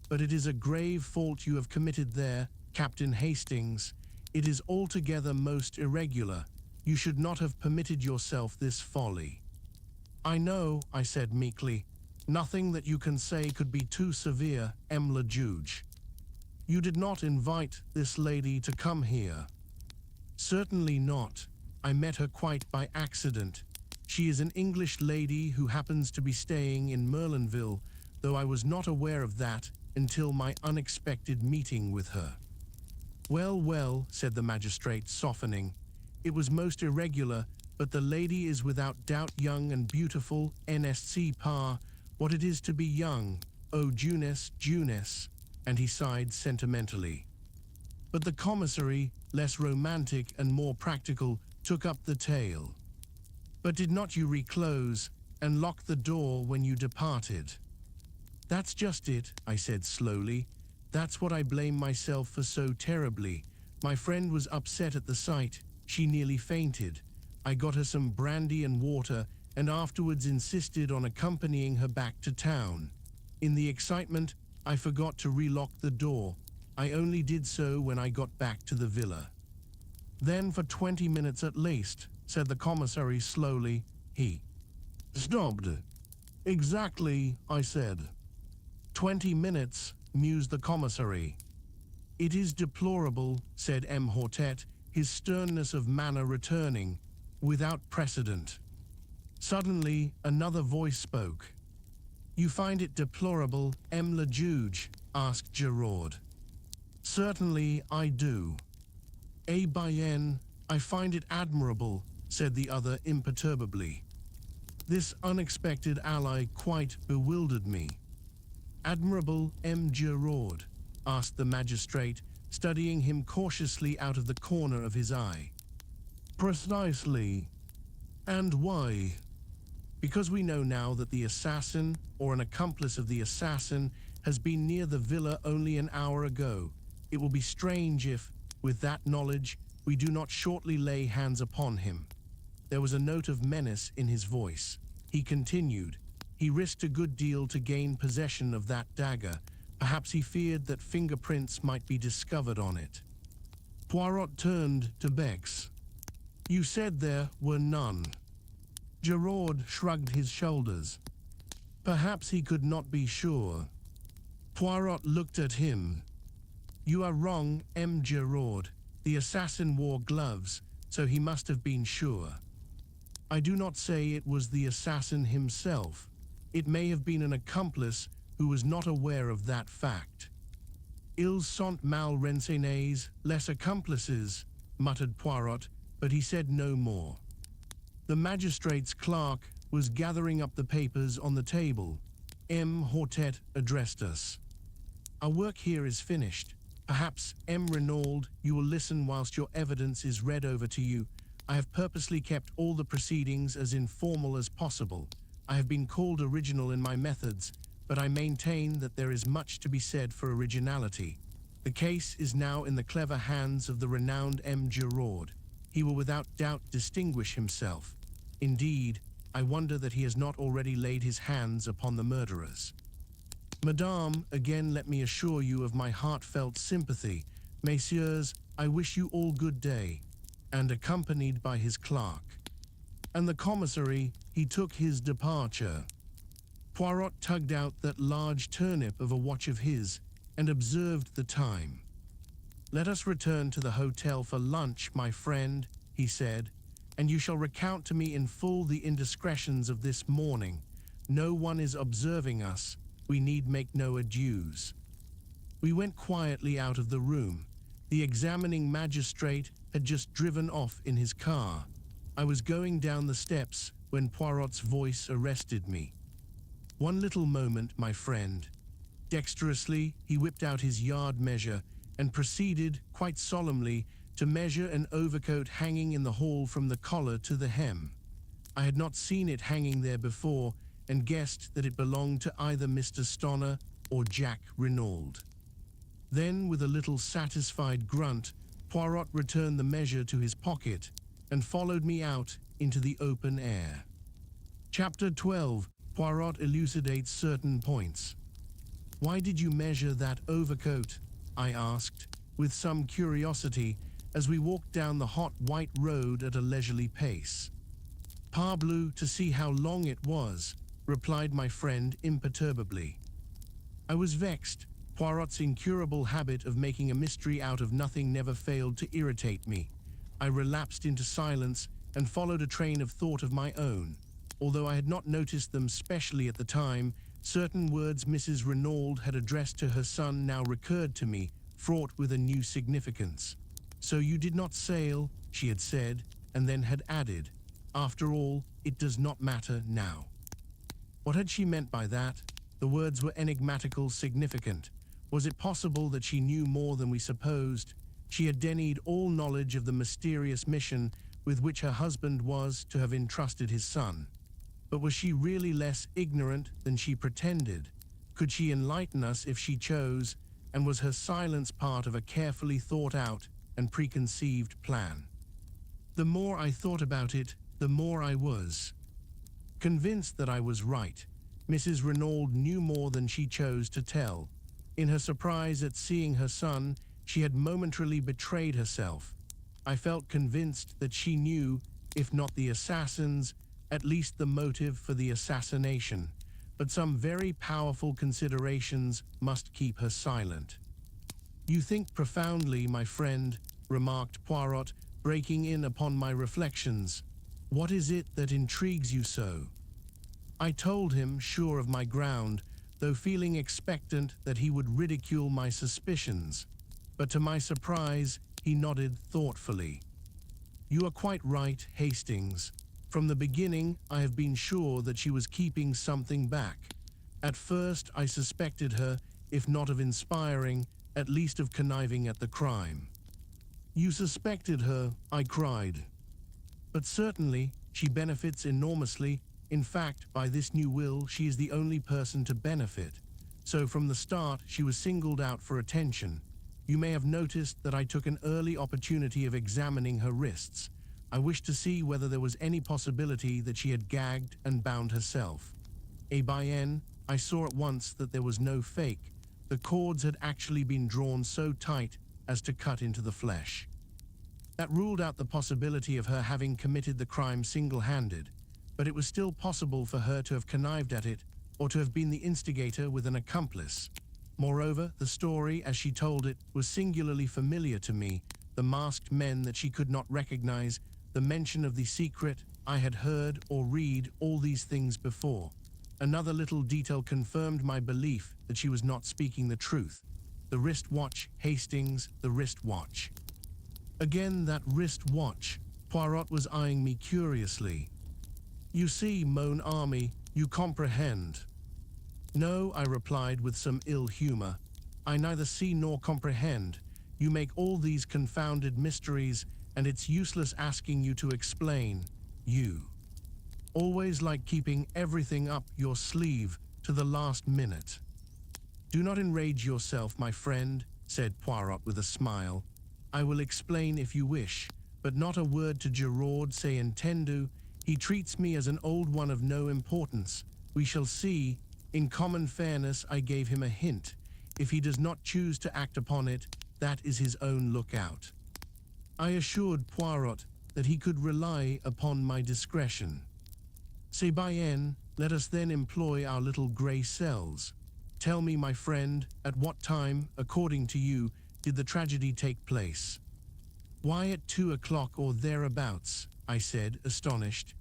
but it is a grave fault you have committed there, Captain Hastings. It is altogether most irregular. You should not have permitted yourself this folly." "I know," I said meekly. "Nothing that you can say could be too severe, M. le Juge. You did not invite this lady to come here." "Certainly not. I met her quite by accident. She is an English lady who happens to be staying in Merlinville, though I was not aware of that until my unexpected meeting with her." "Well, well," said the magistrate, softening. "It was most irregular, but the lady is without doubt young and beautiful, NSC par, what it is to be young, oh Juness, Juness," and he sighed sentimentally. But the commissary, less romantic and more practical, took up the tale. "But did not you reclose and lock the door when you departed?" "That's just it," I said slowly. "That's what I blame myself for so terribly. My friend was upset at the sight. She nearly fainted. I got her some brandy and water and afterwards insisted on accompanying her back to town. In the excitement, I forgot to relock the door. I only did so when I got back to the villa." "Then for 20 minutes at least," said the commissary slowly, he stopped. "Exactly," I said. 20 minutes, mused the commissary. "It is deplorable," said M. Hortet, his sternness of manner returning, "without precedent." Suddenly, another voice spoke. "You find it deplorable, M. le Juge?" asked Giraud. "Certainly I do." "Eh bien, I find it admirable," said the other imperturbably. This unexpected ally quite bewildered me. "Admirable, M. Giraud?" asked the magistrate, studying him cautiously out of the corner of his eye. "Precisely. And why?" "Because we know now that the assassin, or an accomplice of the assassin, has been near the villa only an hour ago. It will be strange if, with that knowledge, we do not shortly lay hands upon him." There was a note of menace in his voice. He continued, "He risked a good deal to gain possession of that dagger. Perhaps he feared that fingerprints might be discovered on it." Poirot turned to Bex. "You said there were none." Giraud shrugged his shoulders. "Perhaps he could not be sure." Poirot looked at him. "You are wrong, M. Giraud. The assassin wore gloves, so he must have been sure." "I do not say it was the assassin himself. It may have been an accomplice who was not aware of that fact." "Ils sont mal renseignés, les accomplices," muttered Poirot, but he said no more. The magistrate's clerk was gathering up the papers on the table. M. Hortet addressed us. "Our work here is finished. Perhaps, M. Renaud, you will listen whilst your evidence is read over to you. I have purposely kept all the proceedings as informal as possible. I have been called original in my methods, but I maintain that there is much to be said for originality. The case is now in the clever hands of the renowned M. Giraud. He will without doubt distinguish himself. Indeed, I wonder that he has not already laid his hands upon the murderers. Madame, again let me assure you of my heartfelt sympathy. Messieurs, I wish you all good day," and accompanied by his clerk and the commissary, he took his departure. Poirot tugged out that large turnip of a watch of his and observed the time. "Let us return to the hotel for lunch, my friend," he said, "and you shall recount to me in full the indiscretions of this morning. No one is observing us. We need make no adieus." We went quietly out of the room. The examining magistrate had just driven off in his car. I was going down the steps when Poirot's voice arrested me. "One little moment, my friend." Dexterously, he whipped out his yard measure and proceeded, quite solemnly, to measure an overcoat hanging in the hall from the collar to the hem. I had not seen it hanging there before and guessed that it belonged to either Mr. Stonner or Jack Renaud. Then, with a little satisfied grunt, Poirot returned the measure to his pocket and followed me out into the open air. Chapter 12. Poirot elucidates certain points. Why did you measure that overcoat? I asked, with some curiosity, as we walked down the hot white road at a leisurely pace. Parbleu, to see how long it was, replied my friend imperturbably. I was vexed. Poirot's incurable habit of making a mystery out of nothing never failed to irritate me. I relapsed into silence and followed a train of thought of my own. Although I had not noticed them specially at the time, certain words Mrs. Renaud had addressed to her son now recurred to me, fraught with a new significance. "So you did not sail," she had said, and then had added, "After all, it does not matter now." What had she meant by that? The words were enigmatical, significant. Was it possible that she knew more than we supposed? She had denied all knowledge of the mysterious mission with which her husband was to have entrusted his son. But was she really less ignorant than she pretended? Could she enlighten us if she chose? And was her silence part of a carefully thought out and preconceived plan? The more I thought about it, the more I was convinced that I was right. Mrs. Renaud knew more than she chose to tell. In her surprise at seeing her son, she had momentarily betrayed herself. I felt convinced that she knew, if not the assassins, at least the motive for the assassination. But some very powerful considerations must keep her silent. "You think profoundly, my friend," remarked Poirot, breaking in upon my reflections. "What is it that intrigues you so?" I told him, sure of my ground, though feeling expectant that he would ridicule my suspicions. But to my surprise, he nodded thoughtfully. "You are quite right, Hastings. From the beginning, I have been sure that she was keeping something back. At first, I suspected her, if not of inspiring, at least of conniving at the crime." "You suspected her?" I cried. "But certainly, she benefits enormously. In fact, by this new will, she is the only person to benefit. So from the start, she was singled out for attention. You may have noticed that I took an early opportunity of examining her wrists. I wished to see whether there was any possibility that she had gagged and bound herself. Bien, I saw at once that there was no fake. The cords had actually been drawn so tight as to cut into the flesh. That ruled out the possibility of her having committed the crime single-handed, but it was still possible for her to have connived at it or to have been the instigator with an accomplice. Moreover, the story, as she told it, was singularly familiar to me. The masked men that she could not recognize, the mention of the secret, I had heard or read all these things before. Another little detail confirmed my belief that she was not speaking the truth. The wristwatch, Hastings, the wristwatch. Again, that wristwatch. Poirot was eyeing me curiously. "You see, mon ami, you comprehend." "No," I replied with some ill humor. "I neither see nor comprehend. You make all these confounded mysteries, and it's useless asking you to explain. You always like keeping everything up your sleeve to the last minute." "Do not enrage yourself, my friend," said Poirot with a smile. "I will explain if you wish, but not a word to Giraud, say entendu. He treats me as an old one of no importance. We shall see. In common fairness, I gave him a hint. If he does not choose to act upon it, that is his own lookout." I assured Poirot that he could rely upon my discretion. "C'est bien, let us then employ our little grey cells. Tell me, my friend, at what time, according to you, did the tragedy take place?" "Why, at 2 o'clock or thereabouts," I said, astonished.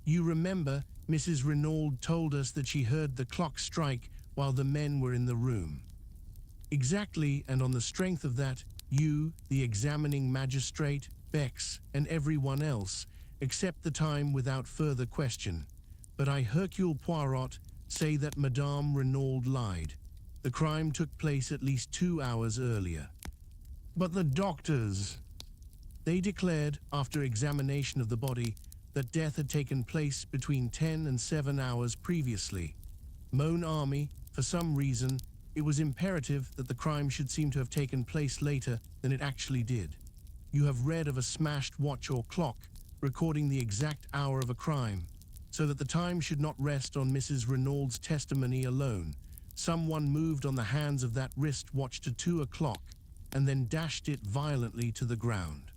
"You remember, Mrs. Renaud told us that she heard the clock strike while the men were in the room." "Exactly, and on the strength of that, you, the examining magistrate, Bex, and everyone else, accept the time without further question. But I, Hercule Poirot, say that Madame Renaud lied. The crime took place at least 2 hours earlier." "But the doctors?" "They declared, after examination of the body, that death had taken place between 10 and 7 hours previously. Mon ami, for some reason, it was imperative that the crime should seem to have taken place later than it actually did. You have read of a smashed watch or clock recording the exact hour of a crime, so that the time should not rest on Mrs. Renaud's testimony alone, someone moved on the hands of that wristwatch to 2 o'clock and then dashed it violently to the ground.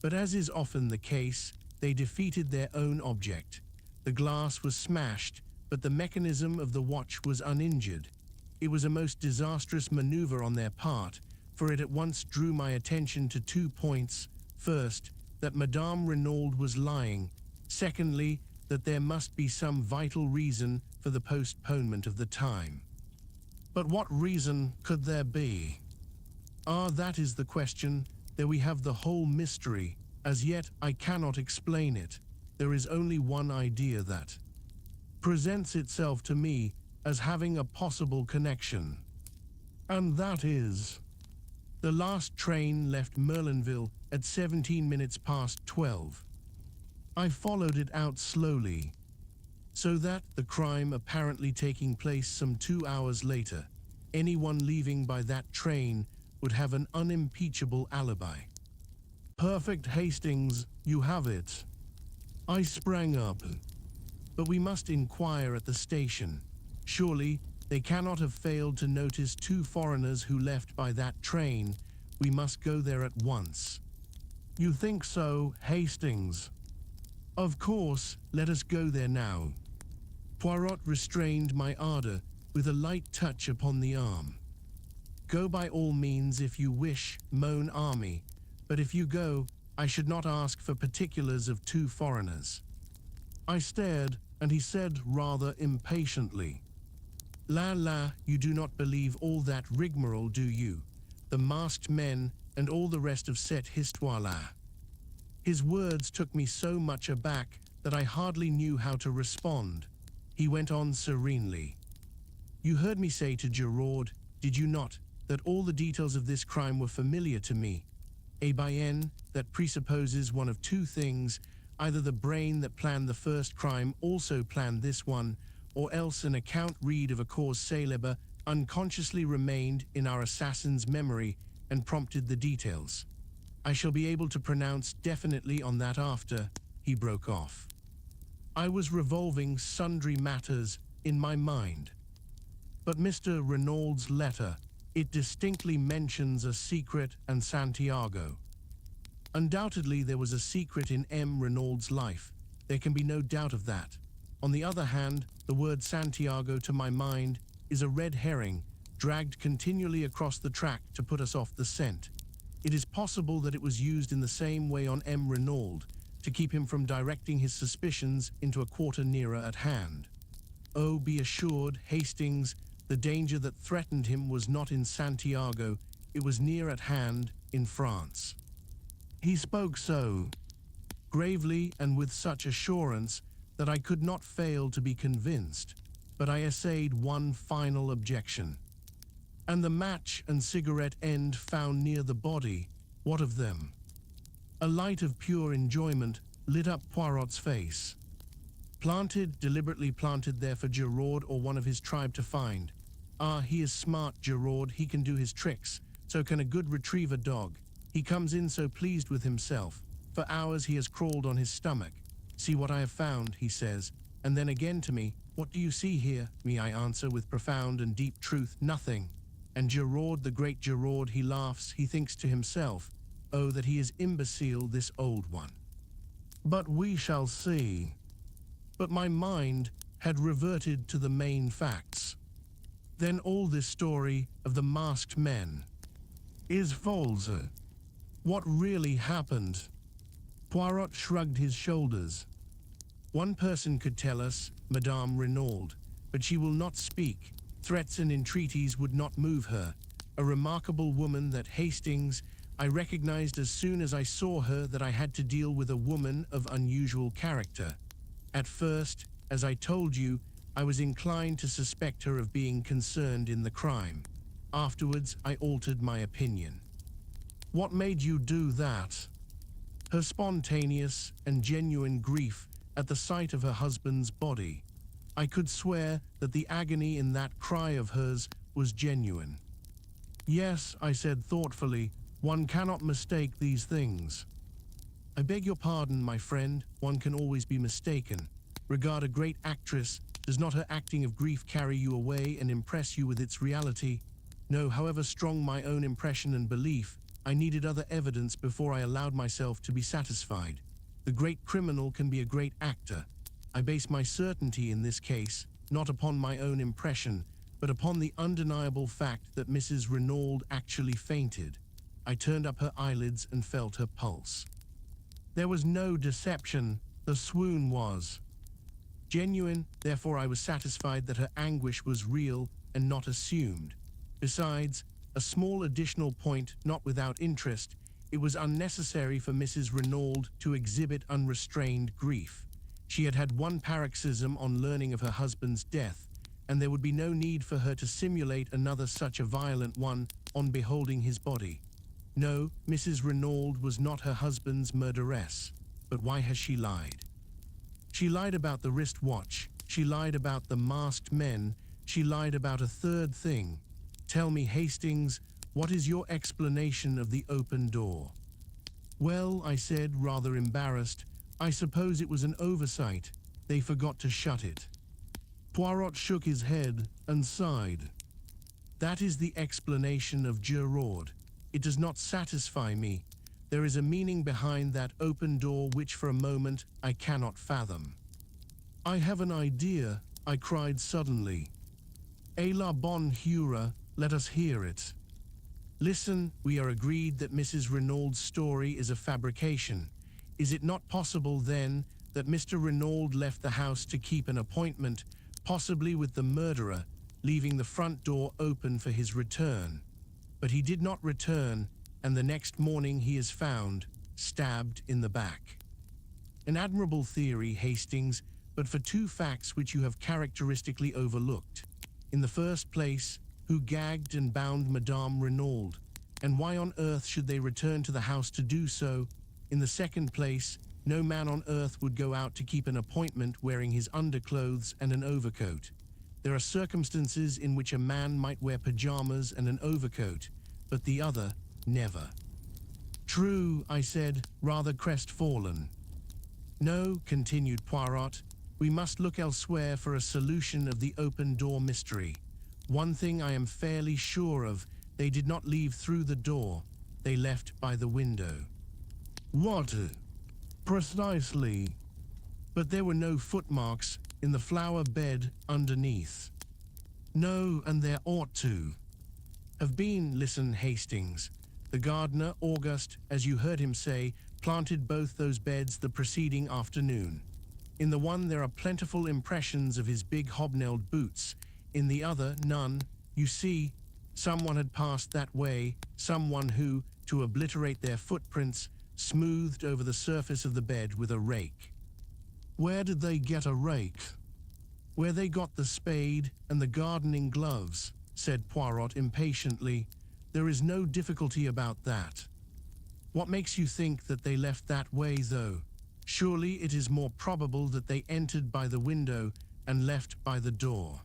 But as is often the case, they defeated their own object. The glass was smashed, but the mechanism of the watch was uninjured. It was a most disastrous maneuver on their part, for it at once drew my attention to 2 points. First, that Madame Renaud was lying. Secondly, that there must be some vital reason for the postponement of the time. But what reason could there be? That is the question. There we have the whole mystery. As yet, I cannot explain it. There is only one idea that presents itself to me as having a possible connection. And that is, the last train left Merlinville at 17 minutes past 12. I followed it out slowly, so that the crime apparently taking place some 2 hours later, anyone leaving by that train would have an unimpeachable alibi. Perfect, Hastings, you have it. I sprang up. But we must inquire at the station. Surely they cannot have failed to notice 2 foreigners who left by that train. We must go there at once. You think so, Hastings? Of course, let us go there now. Poirot restrained my ardor with a light touch upon the arm. Go by all means if you wish, mon ami, but if you go, I should not ask for particulars of 2 foreigners. I stared, and he said rather impatiently, La, you do not believe all that rigmarole, do you? The masked men and all the rest of cette histoire-là. His words took me so much aback that I hardly knew how to respond. He went on serenely. You heard me say to Giraud, did you not, that all the details of this crime were familiar to me? A bien, that presupposes one of 2 things, either the brain that planned the first crime also planned this one, or else an account read of a cause célèbre unconsciously remained in our assassin's memory and prompted the details. I shall be able to pronounce definitely on that after, he broke off. I was revolving sundry matters in my mind. But Mr. Renaud's letter, it distinctly mentions a secret and Santiago. Undoubtedly there was a secret in M. Renaud's life. There can be no doubt of that. On the other hand, the word Santiago to my mind is a red herring, dragged continually across the track to put us off the scent. It is possible that it was used in the same way on M. Renaud, to keep him from directing his suspicions into a quarter nearer at hand. Oh, be assured, Hastings, the danger that threatened him was not in Santiago, it was near at hand, in France. He spoke so gravely and with such assurance that I could not fail to be convinced, but I essayed one final objection. And the match and cigarette end found near the body, what of them? A light of pure enjoyment lit up Poirot's face. Deliberately planted there for Giraud or one of his tribe to find. He is smart, Giraud, he can do his tricks, so can a good retriever dog. He comes in so pleased with himself. For hours he has crawled on his stomach. See what I have found, he says, and then again to me, what do you see here? Me, I answer with profound and deep truth, nothing. And Giraud, the great Giraud, he laughs, he thinks to himself, oh, that he is imbecile, this old one. But we shall see. But my mind had reverted to the main facts. Then all this story of the masked men is false. What really happened? Poirot shrugged his shoulders. One person could tell us, Madame Renaud, but she will not speak. Threats and entreaties would not move her. A remarkable woman that Hastings, I recognized as soon as I saw her that I had to deal with a woman of unusual character. At first, as I told you, I was inclined to suspect her of being concerned in the crime. Afterwards, I altered my opinion. What made you do that? Her spontaneous and genuine grief at the sight of her husband's body. I could swear that the agony in that cry of hers was genuine. Yes, I said thoughtfully, one cannot mistake these things. I beg your pardon, my friend, one can always be mistaken. Regard a great actress Does not her acting of grief carry you away and impress you with its reality? No, however strong my own impression and belief, I needed other evidence before I allowed myself to be satisfied. The great criminal can be a great actor. I base my certainty in this case, not upon my own impression, but upon the undeniable fact that Mrs. Renaud actually fainted. I turned up her eyelids and felt her pulse. There was no deception. The swoon was genuine, therefore I was satisfied that her anguish was real and not assumed. Besides, a small additional point not without interest, it was unnecessary for Mrs. Renaud to exhibit unrestrained grief. She had had one paroxysm on learning of her husband's death, and there would be no need for her to simulate another such a violent one on beholding his body. No, Mrs. Renaud was not her husband's murderess. But why has she lied? She lied about the wristwatch. She lied about the masked men. She lied about a third thing. Tell me, Hastings, what is your explanation of the open door? Well, I said, rather embarrassed, I suppose it was an oversight. They forgot to shut it. Poirot shook his head and sighed. That is the explanation of Giraud. It does not satisfy me. There is a meaning behind that open door which for a moment I cannot fathom. I have an idea, I cried suddenly. Et la bonne hura, let us hear it. Listen, we are agreed that Mrs. Renaud's story is a fabrication. Is it not possible, then, that Mr. Renaud left the house to keep an appointment, possibly with the murderer, leaving the front door open for his return? But he did not return, and the next morning he is found, stabbed in the back. An admirable theory, Hastings, but for two facts which you have characteristically overlooked. In the first place, who gagged and bound Madame Renaud, and why on earth should they return to the house to do so? In the second place, no man on earth would go out to keep an appointment wearing his underclothes and an overcoat. There are circumstances in which a man might wear pajamas and an overcoat, but the other, never. True, I said, rather crestfallen. No, continued Poirot, we must look elsewhere for a solution of the open door mystery. One thing I am fairly sure of, they did not leave through the door, they left by the window. What? Precisely. But there were no footmarks in the flower bed underneath. No, and there ought to have been. Listen, Hastings. The gardener, Auguste, as you heard him say, planted both those beds the preceding afternoon. In the one there are plentiful impressions of his big hobnailed boots, in the other none. You see, someone had passed that way, someone who, to obliterate their footprints, smoothed over the surface of the bed with a rake. Where did they get a rake? Where they got the spade and the gardening gloves, said Poirot impatiently. There is no difficulty about that. What makes you think that they left that way, though? Surely it is more probable that they entered by the window and left by the door.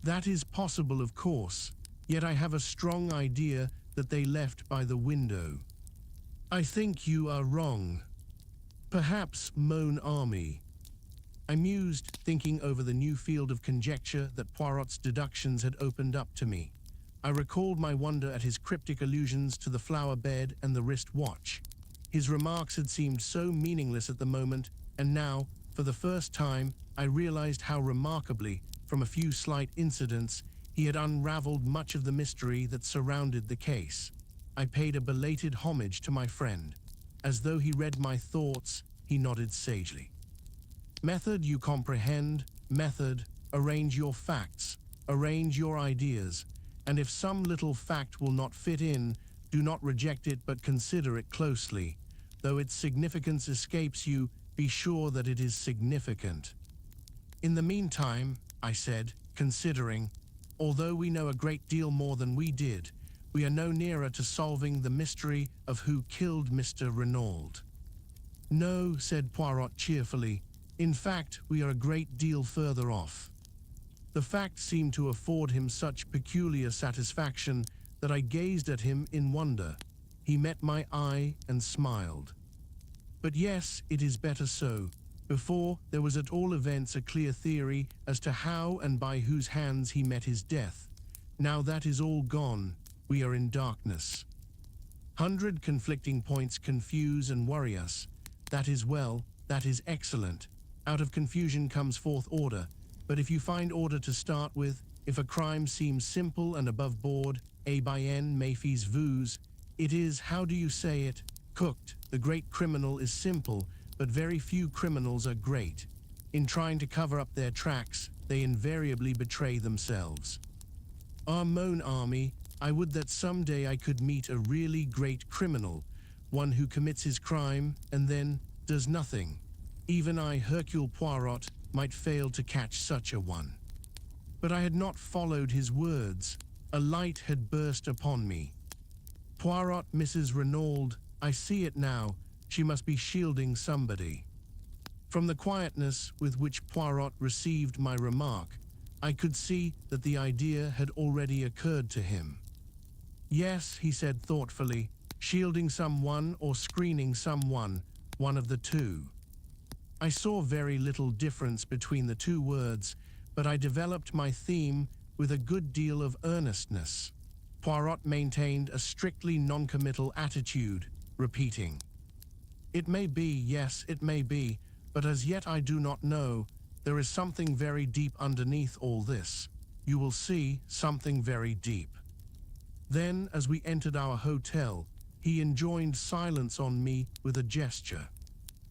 That is possible, of course, yet I have a strong idea that they left by the window. I think you are wrong. Perhaps mon ami. I mused, thinking over the new field of conjecture that Poirot's deductions had opened up to me. I recalled my wonder at his cryptic allusions to the flower bed and the wrist watch. His remarks had seemed so meaningless at the moment, and now, for the first time, I realized how remarkably, from a few slight incidents, he had unraveled much of the mystery that surrounded the case. I paid a belated homage to my friend. As though he read my thoughts, he nodded sagely. Method, you comprehend? Method. Arrange your facts. Arrange your ideas. And if some little fact will not fit in, do not reject it but consider it closely. Though its significance escapes you, be sure that it is significant. In the meantime, I said, considering, although we know a great deal more than we did, we are no nearer to solving the mystery of who killed Mr. Renaud. No, said Poirot cheerfully. In fact, we are a great deal further off. The fact seemed to afford him such peculiar satisfaction that I gazed at him in wonder. He met my eye and smiled. But yes, it is better so. Before, there was at all events a clear theory as to how and by whose hands he met his death. Now that is all gone, we are in darkness. 100 conflicting points confuse and worry us. That is well, that is excellent. Out of confusion comes forth order, but if you find order to start with, if a crime seems simple and above board, A by N Mayfie's vuse, it is, how do you say it, cooked. The great criminal is simple, but very few criminals are great. In trying to cover up their tracks, they invariably betray themselves. Our moan army, I would that someday I could meet a really great criminal, one who commits his crime and then does nothing. Even I, Hercule Poirot, might fail to catch such a one. But I had not followed his words. A light had burst upon me. Poirot, Mrs. Renaud, I see it now. She must be shielding somebody. From the quietness with which Poirot received my remark, I could see that the idea had already occurred to him. Yes, he said thoughtfully, shielding someone or screening someone, one of the two. I saw very little difference between the two words, but I developed my theme with a good deal of earnestness. Poirot maintained a strictly non-committal attitude, repeating, "It may be, yes, it may be, but as yet I do not know. There is something very deep underneath all this. You will see, something very deep." Then, as we entered our hotel, he enjoined silence on me with a gesture.